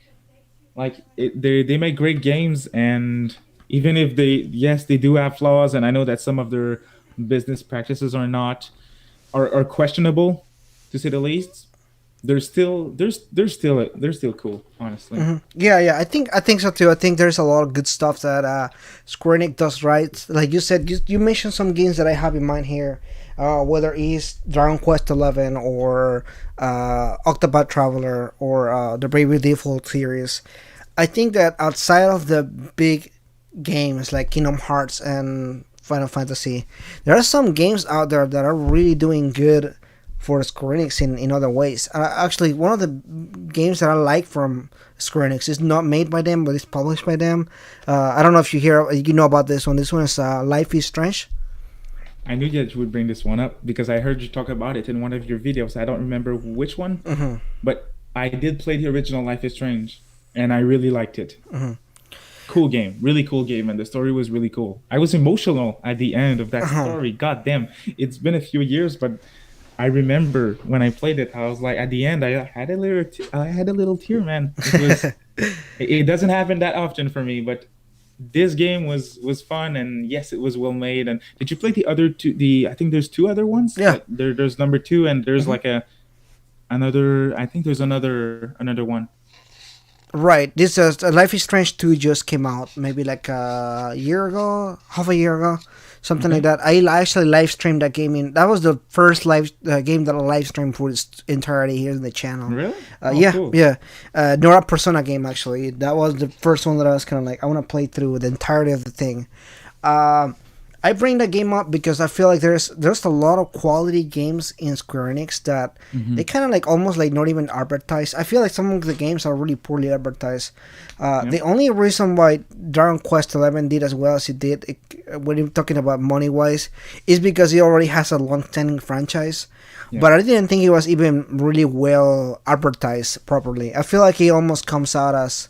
They make great games, and even if they do have flaws, and I know that some of their business practices are questionable, to say the least. They're still cool, honestly. Hmm. Yeah, yeah. I think so too. I think there's a lot of good stuff that Square Enix does right. Like you said, you mentioned some games that I have in mind here. Whether it's Dragon Quest XI or Octopath Traveler or the Bravely Default series, I think that outside of the big games like Kingdom Hearts and Final Fantasy, there are some games out there that are really doing good for Square Enix in other ways. Actually, one of the games that I like from Square Enix is not made by them, but it's published by them. I don't know if you know about this one. This one is Life is Strange. I knew that you would bring this one up because I heard you talk about it in one of your videos. I don't remember which one, Hmm. but I did play the original Life is Strange, and I really liked it. Hmm. Cool game, really cool game, and the story was really cool. I was emotional at the end of that Uh-huh. story. God damn, it's been a few years, but I remember when I played it, I was like, at the end, I had a little tear, man. It doesn't happen that often for me, but this game was fun, and yes, it was well made. And did you play the other two? I think there's two other ones. Yeah. Like there's number two, and there's Hmm. like a another. I think there's another one. Right. This Life is Strange 2 just came out maybe like a year ago, half a year ago, something like Okay, that. Actually live streamed that game in. That was the first live game that I live streamed for its entirety here in the channel. really? Oh, Yeah, cool. yeah. Nora Persona game actually. That was the first one that I was kind of like I want to play through the entirety of the thing. Um, I bring that game up because I feel like there's a lot of quality games in Square Enix that they Hmm. kind of like almost like not even advertised. I feel like some of the games are really poorly advertised. Yep. The only reason why Dragon Quest XI did as well as it did, when you're talking about money wise, is because it already has a long-standing franchise. Yeah. But I didn't think it was even really well advertised properly. I feel like it almost comes out as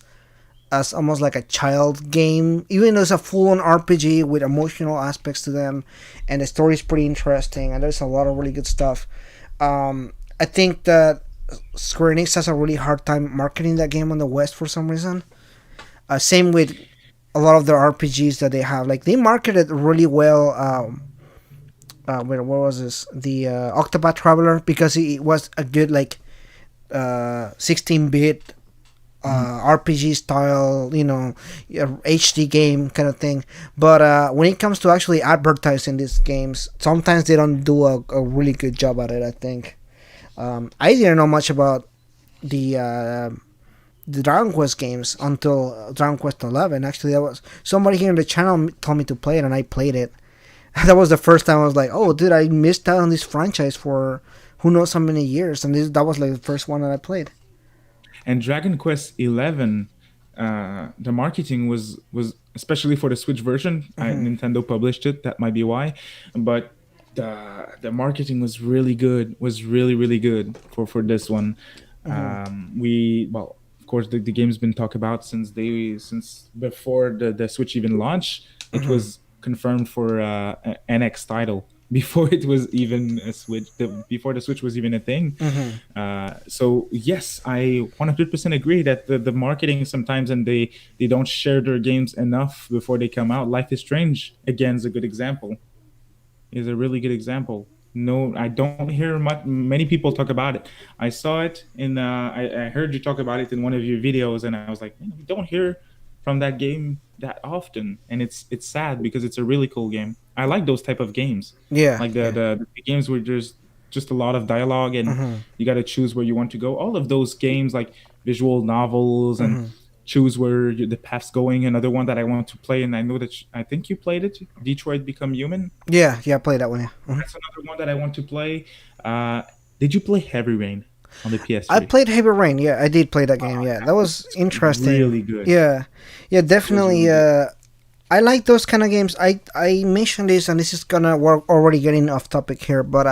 almost like a child game, even though it's a full-on RPG with emotional aspects to them, and the story is pretty interesting, and there's a lot of really good stuff. I think that Square Enix has a really hard time marketing that game on the West for some reason. Same with a lot of the RPGs that they have. Like they marketed really well. What was this? The Octopath Traveler because it was a good like 16-bit Hmm. RPG style, HD game kind of thing. But when it comes to actually advertising these games, sometimes they don't do a really good job at it. I think I didn't know much about the uh, the Dragon Quest games until Dragon Quest 11. Actually, that was somebody here in the channel told me to play it, and I played it. That was the first time I was like, "Oh, dude, I missed out on this franchise for who knows how many years," and that was like the first one that I played. And Dragon Quest XI, the marketing was especially for the Switch version. Hmm. Nintendo published it. That might be why, but the marketing was really good. Was really good for this one. Hmm. We well, of course, the game's been talked about since before the Switch even launched. It Hmm. was confirmed for NX title. before it was even a Switch. Before the Switch was even a thing. Hmm. So yes, I 100% agree that the marketing sometimes, and they don't share their games enough before they come out. Life is Strange again is a good example. Is a really good example. No, I don't hear many people talk about it. I saw it in. I heard you talk about it in one of your videos, and I was like, man, we don't hear from that game that often, and it's sad because it's a really cool game. I like those type of games, Yeah, like yeah. the games where there's just a lot of dialogue and Hmm. you got to choose where you want to go. All of those games, like visual novels and Hmm. choose where the path's going. Another one that I want to play, and I know that I think you played it, Detroit Become Human. Yeah, yeah. I played that one. Yeah. Mhm. That's another one that I want to play. Uh, did you play Heavy Rain on the I PS3? played Heavy Rain. Yeah, I did play that game. Yeah, That that was was interesting. really good. Yeah, yeah, It was definitely. really good. I like those kind of games. I mentioned this, and this is gonna work already getting off topic here, but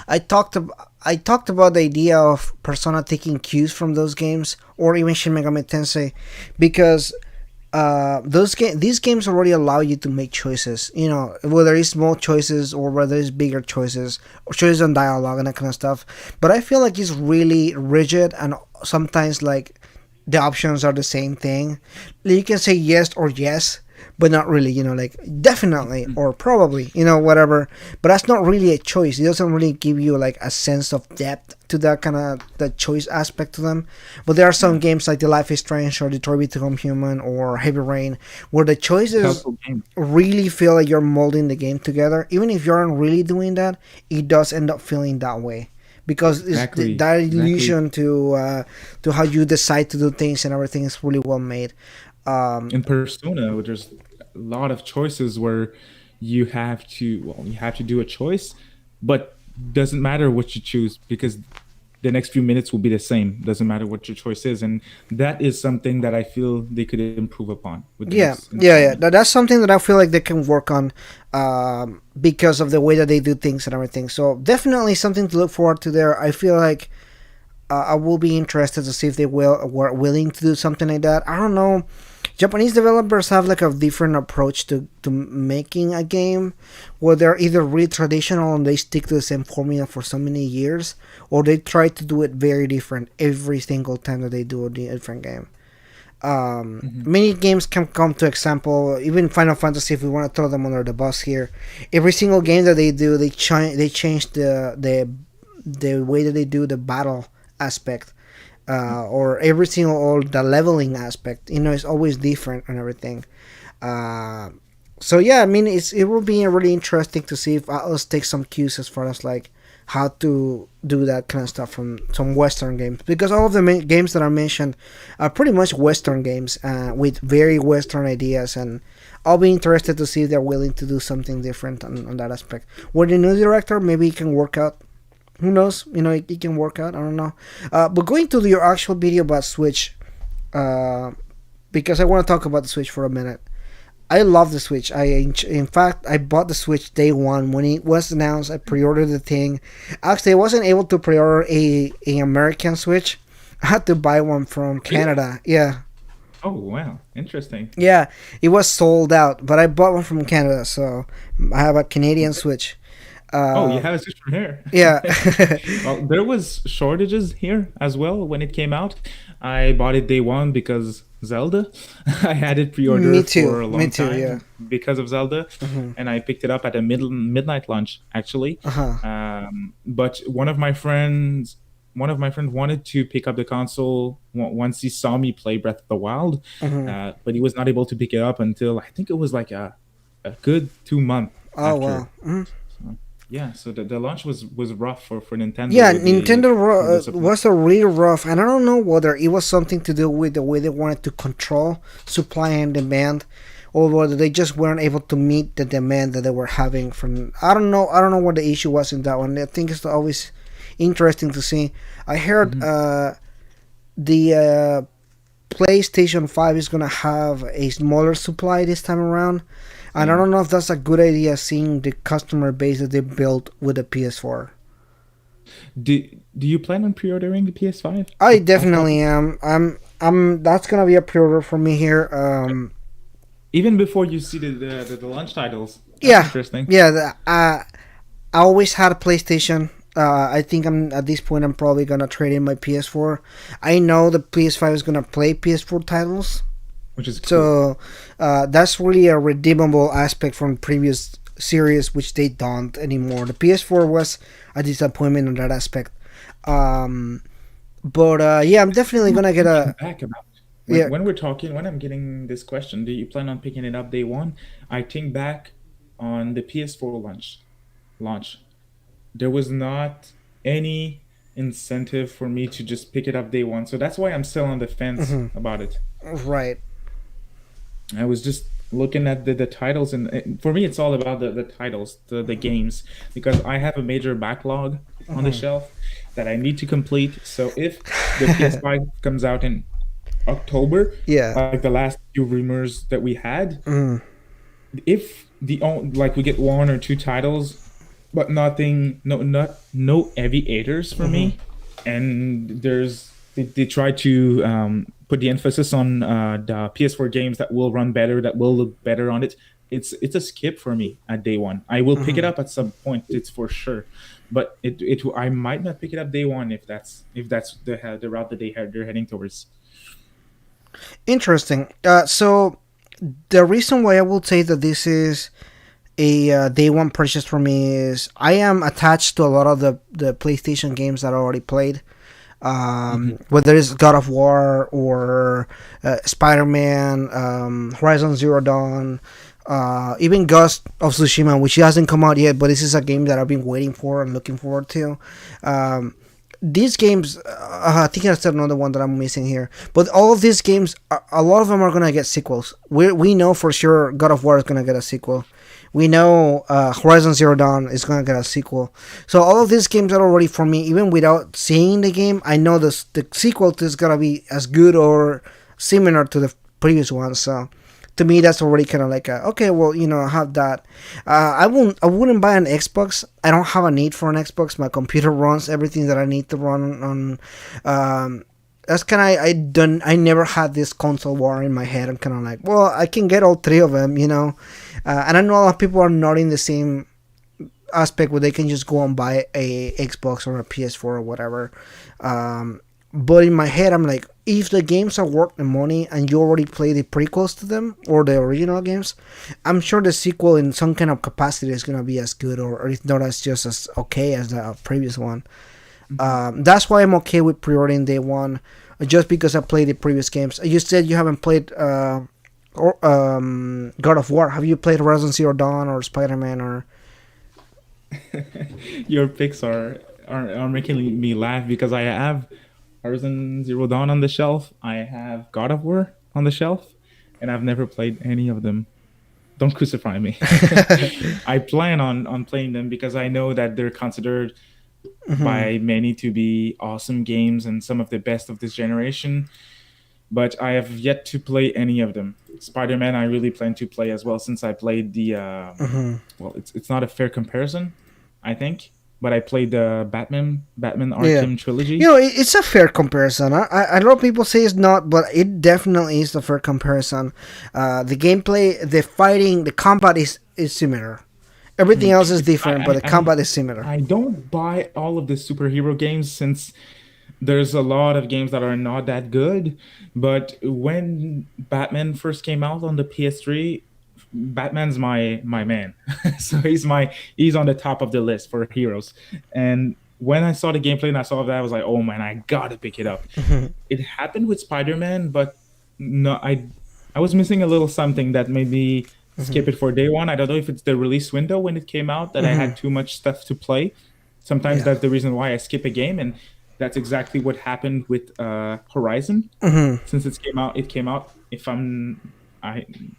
I talked about the idea of Persona taking cues from those games, or even Shin Megami Tensei, because these games already allow you to make choices. You know, whether it's small choices or whether it's bigger choices, or choices on dialogue and that kind of stuff. But I feel like it's really rigid, and sometimes like the options are the same thing. You can say yes or yes, but not really. You know, like definitely or probably. You know, whatever. But that's not really a choice. It doesn't really give you like a sense of depth to that kind of the choice aspect to them. But there are some Yeah, games like The Life is Strange or Detroit Become Human or Heavy Rain where the choices Telltale game. really feel like you're molding the game together. Even if you aren't really doing that, it does end up feeling that way because Exactly. that Exactly. illusion to how you decide to do things and everything is really well made. Um, In Persona, there's a lot of choices where you have to do a choice, but doesn't matter what you choose because the next few minutes will be the same. Doesn't matter what your choice is, and that is something that I feel they could improve upon with the Yeah, next yeah, yeah. installment. That's something that I feel like they can work on because of the way that they do things and everything. So definitely something to look forward to there. I feel like I will be interested to see if they were willing to do something like that. I don't know. Japanese developers have like a different approach to making a game, where they're either really traditional and they stick to the same formula for so many years, or they try to do it very different every single time that they do a different game. Hmm. Many games can come to example, even Final Fantasy. If we want to throw them under the bus here, every single game that they do, they change the way that they do the battle aspect, or every single or the leveling aspect. You know, it's always different and everything. Uh, so yeah, I mean, it will be really interesting to see if Atlas takes some cues as far as like how to do that kind of stuff from some Western games, because all of the games that are mentioned are pretty much Western games with very Western ideas, and I'll be interested to see if they're willing to do something different on that aspect. With the new director, maybe it can work out. Who knows? You know, it can work out. I don't know. But going to your actual video about Switch, uh, because I want to talk about the Switch for a minute. I love the Switch. In fact, I bought the Switch day one when it was announced. I pre-ordered the thing. Actually, I wasn't able to pre-order a American Switch. I had to buy one from Really? Canada. Yeah, Oh wow, interesting. yeah, it was sold out, but I bought one from Canada, so I have a Canadian Okay. Switch. Oh, you Uh, have a switch from here. yeah, Well, there was shortages here as well when it came out. I bought it day one because Zelda. I had it pre-order me too. for a Me long too. Yeah. time because of Zelda, Hmm. and I picked it up at a midnight launch actually. Uh huh. But one of my friends wanted to pick up the console once he saw me play Breath of the Wild, Hmm. but he was not able to pick it up until I think it was like a good 2 month Oh wow. after. So, yeah, so the launch was rough for Nintendo Yeah, with the supply. Was a really rough, and I don't know whether it was something to do with the way they wanted to control supply and demand, or whether they just weren't able to meet the demand that they were having from. I don't know. I don't know what the issue was in that one. I think it's always interesting to see. I heard Mhm. the PlayStation 5 is gonna have a smaller supply this time around. And I Yeah. don't know if that's a good idea, seeing the customer base that they built with the PS4. Do you plan on pre-ordering the PS5 I off topic? definitely am. I'm. That's gonna be a pre-order for me here. Even before you see the launch titles. That's Yeah, interesting. yeah. I always had a PlayStation. I think I'm at this point. I'm probably gonna trade in my PS4. I know the PS5 is gonna play PS4 titles, which is cool. so that's really a redeemable aspect from previous series, which they don't anymore. The PS4 was a disappointment in that aspect. Um, but yeah, I'm definitely I'm gonna get thinking a back about yeah. when we're talking, when I'm getting this question, do you plan on picking it up day one? I think back on the PS4 launch. There was not any incentive for me to just pick it up day one. So that's why I'm still on the fence Mhm. about it. Right. I was just looking at the titles, and for me, it's all about the titles, the games, because I have a major backlog on the Mhm. shelf that I need to complete. So if the PS5 comes out in October, Yeah. like the last few rumors that we had, Mm. if like we get one or two titles, but nothing, no aviators for Mhm. me, and they try to put the emphasis on the PS4 games that will run better, that will look better on it. It's a skip for me at day one. I will pick it Mhm. up at some point, it's for sure, but it I might not pick it up day one if that's the route that they're heading towards. Interesting. So the reason why I will say that this is a day one purchase for me is I am attached to a lot of the PlayStation games that I already played. Hmm. Whether it's God of War or Spider Man, Horizon Zero Dawn, even Ghost of Tsushima, which hasn't come out yet, but this is a game that I've been waiting for and looking forward to. Um, these games, I think that's another one that I'm missing here. But all of these games, a lot of them are gonna get sequels. We know for sure God of War is gonna get a sequel. We know Horizon Zero Dawn is gonna get a sequel. So all of these games are already for me. Even without seeing the game, I know the sequel is gonna be as good or similar to the previous one. So to me, that's already kind of like okay, well, I have that. I wouldn't buy an Xbox. I don't have a need for an Xbox. My computer runs everything that I need to run on. That's kind of I never had this console war in my head. I'm kind of like, well, I can get all three of them, and I know a lot of people are not in the same aspect where they can just go and buy a Xbox or a PS4 or whatever. But in my head, I'm like, if the games are worth the money and you already play the prequels to them or the original games, I'm sure the sequel in some kind of capacity is gonna be as good or if not as just as okay as the previous one. Hmm. That's why I'm okay with pre-ordering day one, just because I played the previous games. You said you haven't played God of War. Have you played Horizon Zero Dawn or Spider Man or? Your picks are making me laugh because I have Horizon Zero Dawn on the shelf. I have God of War on the shelf, and I've never played any of them. Don't crucify me. I plan on playing them because I know that they're considered Mhm. by many to be awesome games and some of the best of this generation. But I have yet to play any of them. Spider Man, I really plan to play as well since I played the. Mhm. Well, it's not a fair comparison, I think, but I played the Batman Yeah, Arkham trilogy. it's a fair comparison. I know people say it's not, but it definitely is a fair comparison. The gameplay, the fighting, the combat is similar. Everything Mhm. else is It's different, but the combat is similar. I don't buy all of the superhero games since there's a lot of games that are not that good. But when Batman first came out on the PS3, Batman's my man. So he's on the top of the list for heroes. And when I saw the gameplay and I saw that, I was like, oh man, I gotta pick it up. Mhm. It happened with Spider-Man, but no, I was missing a little something that made me Mhm. skip it for day one. I don't know if it's the release window when it came out that I Mhm. had too much stuff to play. Sometimes Yeah. that's the reason why I skip a game, and that's exactly what happened with Horizon. Mhm. Since it came out. If I'm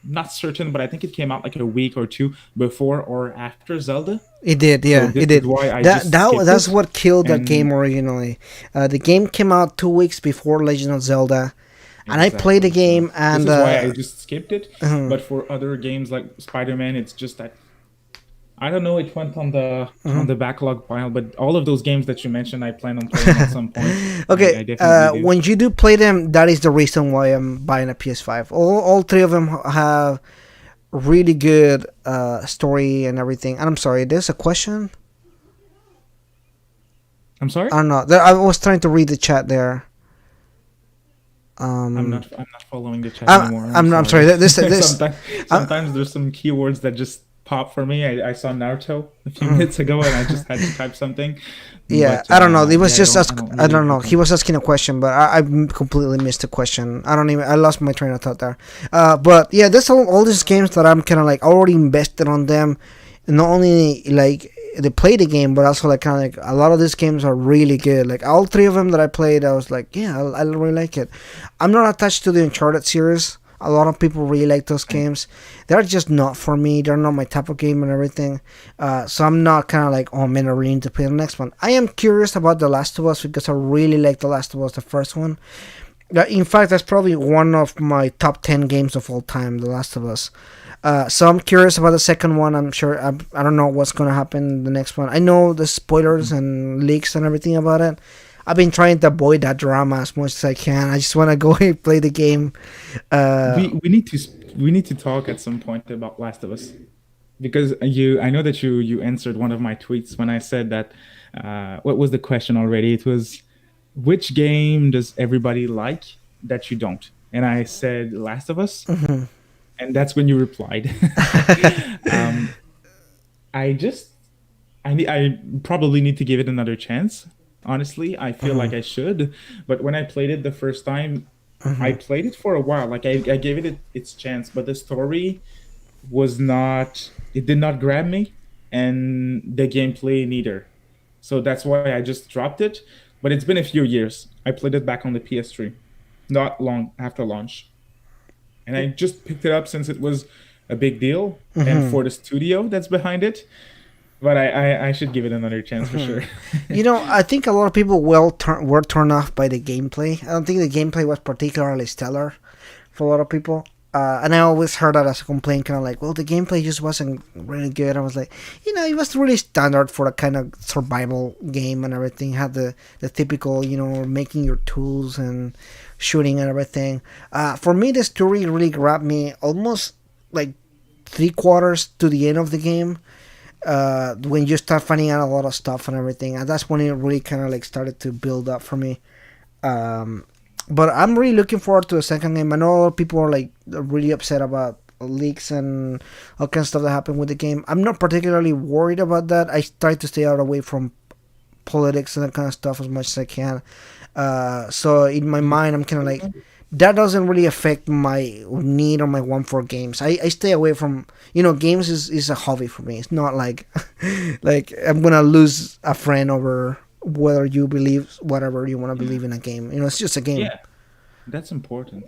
not certain, but I think it came out like a week or two before or after Zelda. It did, So yeah, this it is did. why I That just that skipped that's it, what killed that game and originally. The game came out 2 weeks before Legend of Zelda, and I played the exactly. So game this and is why I just skipped it. mhm, But for other games like Spider-Man, it's just that I don't know. It went on mhm. the backlog pile, but all of those games that you mentioned, I plan on playing at some point. Okay, I definitely do. when you do play them, that is the reason why I'm buying a PS5. All three of them have really good story and everything. And I'm sorry, there's a question. I'm sorry. I don't know. I was trying to read the chat there. Um, I'm not following the chat anymore. I'm I'm sorry. sorry. This sometimes uh, sometimes there's some keywords that just pop for me. I saw Naruto a few mm, minutes ago, and I just had to type something. yeah, But I don't know. It was yeah, just I ask. don't I really don't know. have He them. was asking a question, but I completely missed the question. I don't even. I lost my train of thought there. But yeah, there's all these games that I'm kind of like already invested on them. And not only like they play the game, but also like kind of like a lot of these games are really good. Like all three of them that I played, I was like, yeah, I really like it. I'm not attached to the Uncharted series. A lot of people really like those Right. games. They're just not for me. They're not my type of game and everything. So I'm not kind of like, oh man, I really need to play the next one. I am curious about The Last of Us because I really like The Last of Us, the first one. In fact, that's probably one of my top 10 games of all time, The Last of Us. So I'm curious about the second one. I'm sure I don't know what's gonna happen in the next one. I know the spoilers and leaks and everything about it. I've been trying to avoid that drama as much as I can. I just want to go and play the game. Uh, We need to talk at some point about Last of Us, because you I know that you answered one of my tweets when I said that. What was the question already? It was, which game does everybody like that you don't? And I said Last of Us, mhm. and that's when you replied. um, I just I probably need to give it another chance. Honestly, I feel like Mhm. I should, but when I played it the first time, I Mhm. played it for a while. Like I gave it its chance, but the story was not. It did not grab me, and the gameplay neither. So that's why I just dropped it. But it's been a few years. I played it back on the PS3, not long after launch, and I just picked it up since it was a big deal and Mhm. for the studio that's behind it. But I should give it another chance for sure. I think a lot of people were turned off by the gameplay. I don't think the gameplay was particularly stellar for a lot of people. And I always heard that as a complaint, kind of like, well, the gameplay just wasn't really good. I was like, it was really standard for a kind of survival game and everything. Had the typical, making your tools and shooting and everything. For me, the story really grabbed me almost like 3 quarters to the end of the game when you start finding out a lot of stuff and everything, and that's when it really kind of like started to build up for me. Um, but I'm really looking forward to the second game. I know a lot of people are like really upset about leaks and all kinds of stuff that happened with the game. I'm not particularly worried about that. I try to stay out away from politics and that kind of stuff as much as I can. So in my mind, I'm kind of like that doesn't really affect my need or my want for games. I stay away from games is a hobby for me. It's not like like I'm gonna lose a friend over whether you believe whatever you want to believe in a game. It's just a game. Yeah, that's important.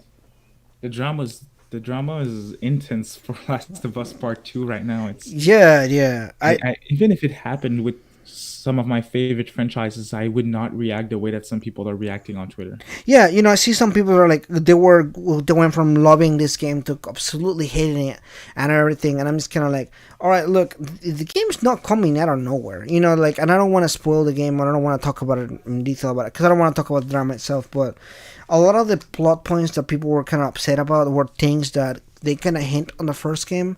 The drama is intense for Last of Us Part Two right now. Yeah, yeah. I even if it happened with some of my favorite franchises, I would not react the way that some people are reacting on Twitter. Yeah, I see some people are like they went from loving this game to absolutely hating it and everything, and I'm just kind of like, all right, look, the game's not coming out of nowhere, like, and I don't want to spoil the game, or I don't want to talk about it in detail about it because I don't want to talk about the drama itself, but a lot of the plot points that people were kind of upset about were things that they kind of hint on the first game,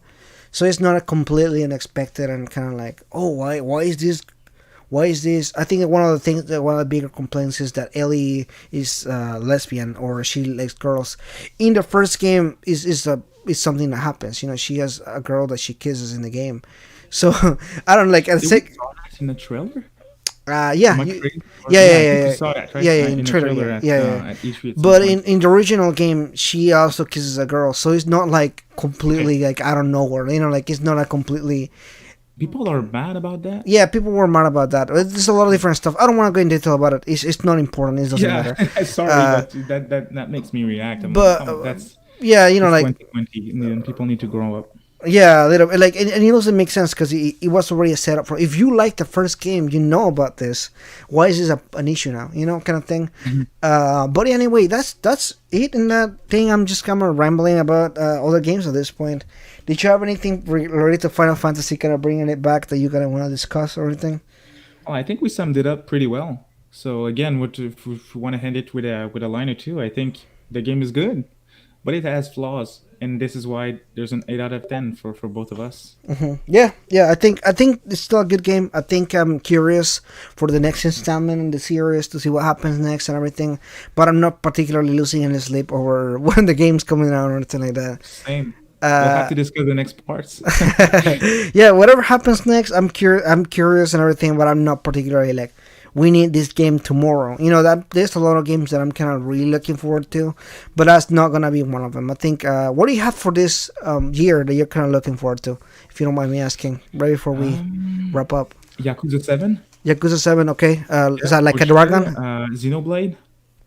so it's not a completely unexpected and kind of like, oh, why is this? I think one of the things that one of the bigger complaints is that Ellie is lesbian or she likes girls. In the first game, is something that happens. She has a girl that she kisses in the game. So I don't like. I Did we say, saw that in the trailer? yeah, Am I crazy? yeah, Yeah, yeah, I think we yeah, saw that yeah, right yeah. In in the trailer, trailer yeah, yeah, yeah. at E3 at some But point. in the original game, she also kisses a girl, so it's not like Okay, completely like out of nowhere. Like it's not a completely. people are mad about that. Yeah, people were mad about that. There's a lot of different stuff. I don't want to go into detail about it. It's not important. It doesn't Yeah, matter. sorry, Uh, but that makes me react. I'm like, but come on, that's yeah, it's like 2020, and people need to grow up. yeah, a little bit like, and it doesn't make sense because it was already a setup for. If you like the first game, you know about this. Why is this an issue now? Kind of thing. Mhm. But anyway, that's it in that thing. I'm just kind of rambling about other games at this point. Did you have anything related to Final Fantasy, kind of bringing it back that you kind of want to discuss or anything? Well, I think we summed it up pretty well. So again, if we want to end it with a line or two, I think the game is good, but it has flaws. and this is why there's an 8 out of 10 for both of us. Yeah, yeah. I think it's still a good game. I think I'm curious for the next installment in the series to see what happens next and everything. But I'm not particularly losing any sleep over when the game's coming out or anything like that. Same. We'll have Uh, to discuss the next parts. yeah, whatever happens next, I'm curious and everything, but I'm not particularly like we need this game tomorrow. You know that there's a lot of games that I'm kind of really looking forward to, but that's not gonna be one of them. I think. What do you have for this year that you're kind of looking forward to? If you don't mind me asking, right before we um, wrap up. Yakuza 7. Yakuza 7, okay. Is Yeah, that like for a sure. dragon? Xenoblade.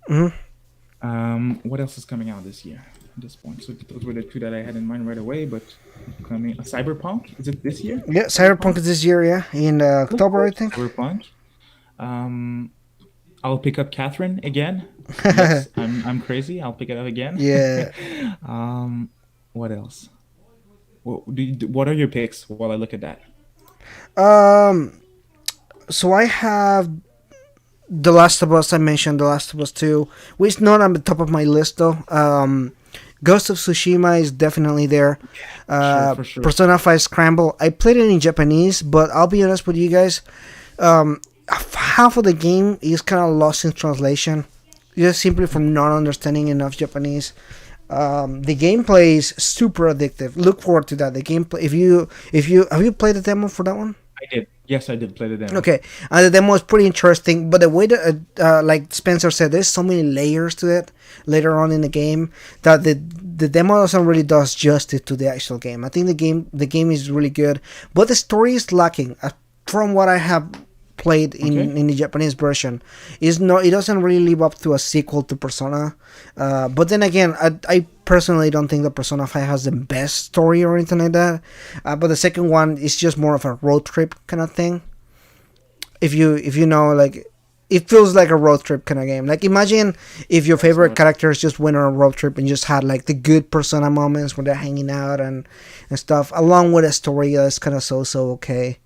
Hmm. What else is coming out this year at this point? So those were the two that I had in mind right away. But coming, Cyberpunk, is it this year? Yeah, Cyberpunk Cyberpunk. is this year, yeah, in Look October, I forward to think. Cyberpunk. Um, I'll pick up Catherine again. Yes, I'm crazy. I'll pick it up again. Yeah. um, what else? What are your picks while I look at that? Um. So I have The Last of Us. I mentioned The Last of Us 2, which is not on the top of my list though. Ghost of Tsushima is definitely there. Sure, for sure. Persona 5 Scramble. I played it in Japanese, but I'll be honest with you guys. Um, Half of the game is kind of lost in translation, just simply from not understanding enough Japanese. The gameplay is super addictive. Look forward to that. The gameplay. If you have you played the demo for that one? I did. Yes, I did play the demo. Okay, the demo is pretty interesting, but the way that, like Spencer said, there's so many layers to it later on in the game that the demo doesn't really does justice to the actual game. I think the game is really good, but the story is lacking. From what I have played Okay. in the Japanese version, is no, it doesn't really live up to a sequel to Persona. But then again, I personally don't think that Persona 5 has the best story or anything like that. But the second one is just more of a road trip kind of thing. If you know, like, it feels like a road trip kind of game. Like, imagine if your That's favorite smart. characters just went on a road trip and just had like the good Persona moments where they're hanging out and stuff, along with a story that's kind of so okay.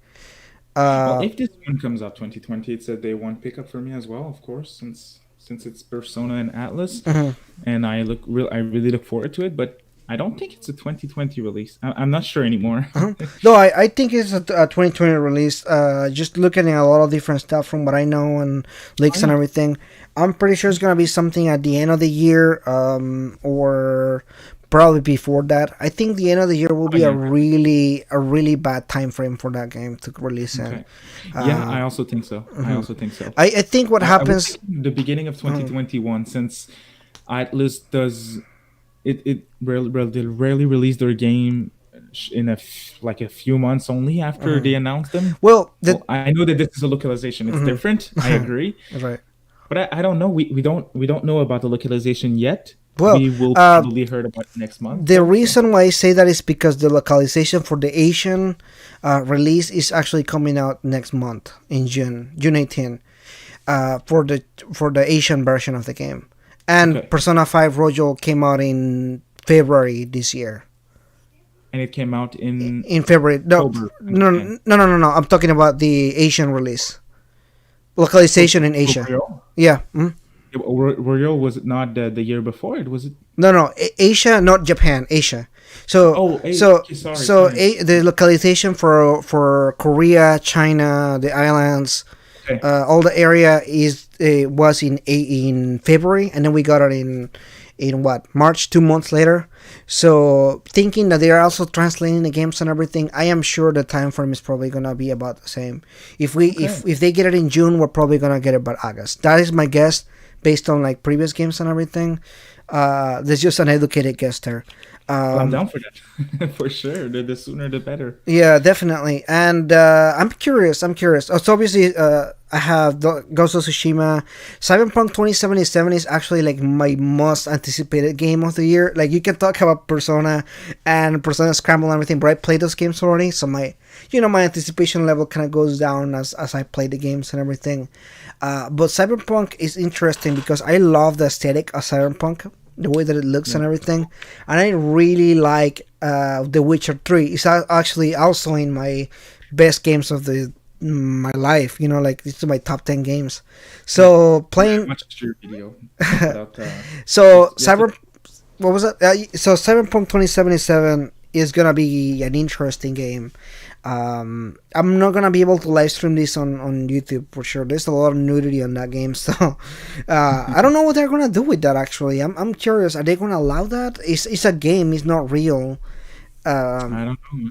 Well, Uh, if this one comes out 2020, it's a day one pickup for me as well, of course, since it's Persona and Atlas, mhm. and I really look forward to it. But I don't think it's a 2020 release. I'm not sure anymore. Uh-huh. No, I think it's a 2020 release. Just looking at a lot of different stuff from what I know and Oh leaks and yeah. everything, I'm pretty sure it's gonna be something at the end of the year, or probably before that. I think the end of the year will Oh be yeah. a really bad time frame for that game to release in. Okay. Yeah, Uh, I also think so. I mhm. also think so. I think what I would happens. think the beginning of Mhm, 2021, since Atlas does rarely release their game in like a few months only after they mhm. announce them. Well, Well, I know that this is a localization. It's mhm. different. I agree, Right. but I don't know. We don't know about the localization yet. Well, We will uh, probably heard about it next month the though. So reason why I say that is because the localization for the Asian release is actually coming out next month in June 18th, for the Asian version of the game. And okay, Persona 5 Royal came out in February this year. and it came out in In February, no, October no, 2010. no, no, no, no. I'm talking about the Asian release, For, localization in for Asia. Royal, Yeah. Mm. Royal was it not the year before? It was it. No, no, Asia, not Japan, Asia. So, Oh, hey, so, okay, sorry, so sorry. the localization for Korea, China, the islands, Okay, all the area is was in February, and then we got it in what, March, 2 months later. So thinking that they are also translating the games and everything, I am sure the time frame is probably gonna be about the same. If we okay. if they get it in June, we're probably gonna get it by August. That is my guess based on like previous games and everything. There's just an educated guess there. Well, I'm Um, down for that. For sure. The sooner the better. Yeah, definitely. And I'm curious. I'm curious. So obviously, I have the Ghost of Tsushima. Cyberpunk 2077 is actually like my most anticipated game of the year. Like, you can talk about Persona and Persona Scramble and everything, but I played those games already, so my anticipation level kind of goes down as I play the games and everything. But Cyberpunk is interesting because I love the aesthetic of Cyberpunk, the way that it looks Yeah. and everything, and I really like The Witcher 3. It's actually also in my best games of my life. Like, it's my top 10 games. Yeah. So I playing, watched your video about so you have to. what was it? So 7.2077 is gonna be an interesting game. I'm not gonna be able to live stream this on YouTube for sure. There's a lot of nudity on that game, so I don't know what they're gonna do with that. Actually, I'm curious. Are they gonna allow that? It's a game. It's not real. I Um, don't know.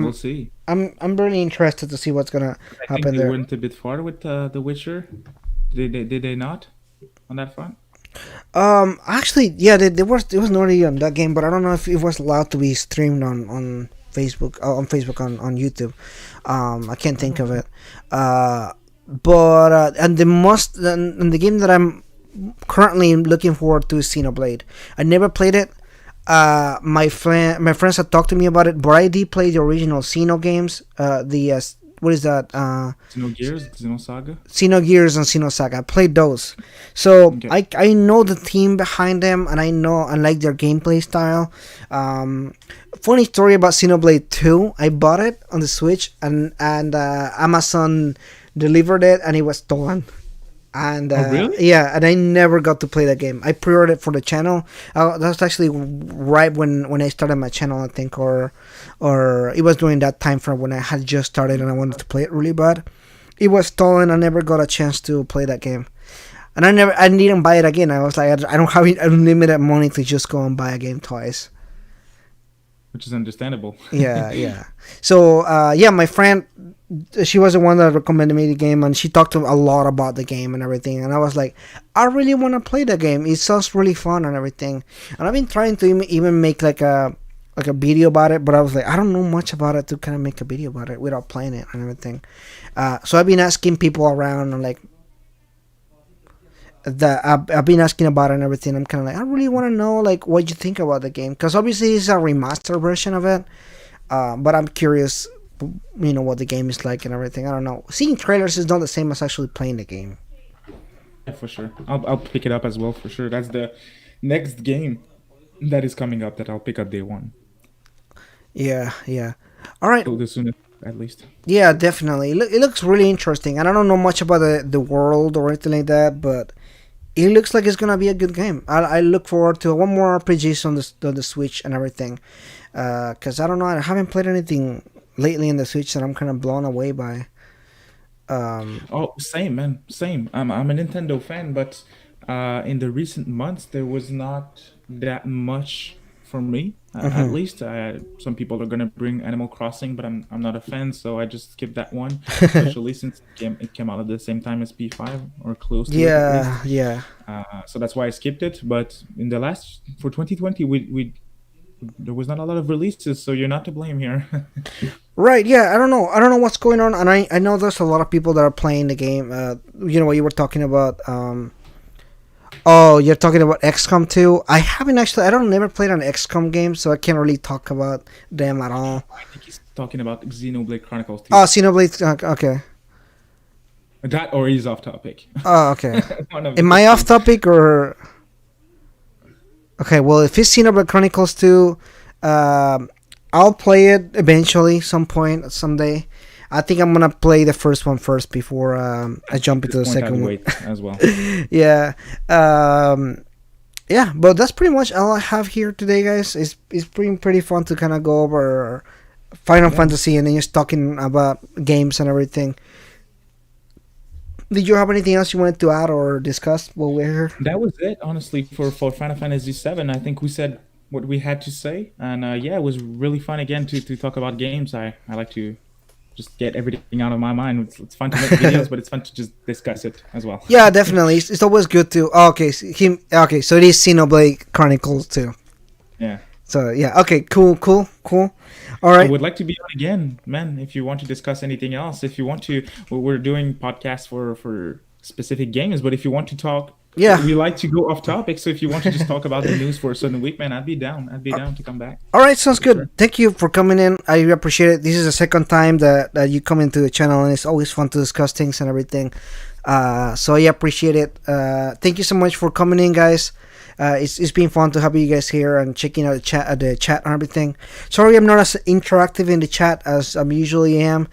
We'll I'm see. I'm really interested to see what's gonna I think happen they there. went a bit far with The Witcher. Did they not on that front? Actually, yeah, there was nudity on that game, but I don't know if it was allowed to be streamed on Facebook, on YouTube. I can't think of Okay. it. But and and the game that I'm currently looking forward to is Xenoblade. I never played it. My friends had talked to me about it, but I did play the original Xeno games. The what is that? Xenogears, Xenosaga. Xenogears and Xenosaga. I played those, so Okay. I know the team behind them, and I like their gameplay style. Funny story about Xenoblade 2. I bought it on the Switch, and Amazon delivered it, and it was stolen. And Oh, really? yeah, and I never got to play that game. I pre-ordered it for the channel. That was actually right when I started my channel, I think, or it was during that time frame when I had just started and I wanted to play it really bad. It was stolen. I never got a chance to play that game, and I didn't buy it again. I was like, I don't have unlimited money to just go and buy a game twice. Which is understandable. Yeah, yeah. So yeah, my friend, she was the one that recommended me the game, and she talked a lot about the game and everything. And I was like, I really want to play the game. It sounds really fun and everything. And I've been trying to even make like a video about it, but I was like, I don't know much about it to kind of make a video about it without playing it and everything. So I've been asking people around, and like I've been asking about it and everything. I'm kind of like, I really want to know like what you think about the game, because obviously it's a remaster version of it. But I'm curious, what the game is like and everything. I don't know. Seeing trailers is not the same as actually playing the game. Yeah, for sure. I'll pick it up as well for sure. That's the next game that is coming up that I'll pick up day one. Yeah, yeah. All right. So the soonest, at least. Yeah, definitely. It looks really interesting, and I don't know much about the world or anything like that, but it looks like it's gonna be a good game. I look forward to one more RPGs on the Switch and everything. Cause I don't know, I haven't played anything lately in the Switch that I'm kind of blown away by. Um, Oh, same man, same. I'm a Nintendo fan, but in the recent months there was not that much for me. At mhm. least some people are gonna bring Animal Crossing, but I'm not a fan, so I just skipped that one. Especially since it came out at the same time as P5 or close to it at least. Yeah, yeah. So that's why I skipped it. But in the last for 2020, we there was not a lot of releases, so you're not to blame here. Right, yeah, I don't know. I don't know what's going on, and I know there's a lot of people that are playing the game. You know what you were talking about. Oh, you're talking about XCOM 2. I haven't actually. I don't never played an XCOM game, so I can't really talk about them at all. I think he's talking about Xenoblade Chronicles 2. Oh, Xenoblade. Okay. That or he's off topic. Oh, okay. One of Am the I off two. topic or? Okay, well, if it's Xenoblade Chronicles 2, um, I'll play it eventually, some point, someday. I think I'm gonna play the first one first before I jump At into this the point, I'd second one. wait as well. Yeah, um, yeah, but that's pretty much all I have here today, guys. It's pretty fun to kind of go over Final Yeah, Fantasy and then just talking about games and everything. Did you have anything else you wanted to add or discuss while we're here? that was it. Honestly, for Final Fantasy VII, I think we said what we had to say, and yeah, it was really fun again to talk about games. I like to just get everything out of my mind. It's fun to make videos, but it's fun to just discuss it as well. Yeah, definitely. It's always good to. Oh, okay, him. Okay, so it is Xenoblade Chronicles too. Yeah. So yeah. Okay. Cool. Cool. Cool. All I right. would like to be on again, man. If you want to discuss anything else, if you want to, we're doing podcasts for specific games. But if you want to talk, Yeah. we like to go off topic. So if you want to just talk about the news for a certain week, man, I'd be down. I'd be down to come back All right. Sounds for sure. good. Thank you for coming in. I appreciate it. This is the second time that you come into the channel, and it's always fun to discuss things and everything. So I appreciate it. Thank you so much for coming in, guys. It's been fun to have you guys here and checking out the chat and everything. Sorry, I'm not as interactive in the chat as I usually am.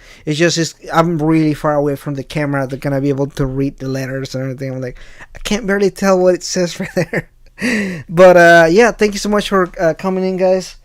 I'm really far away from the camera. They're gonna be able to read the letters and everything. I'm like, I can't barely tell what it says right there. But yeah, thank you so much for coming in, guys.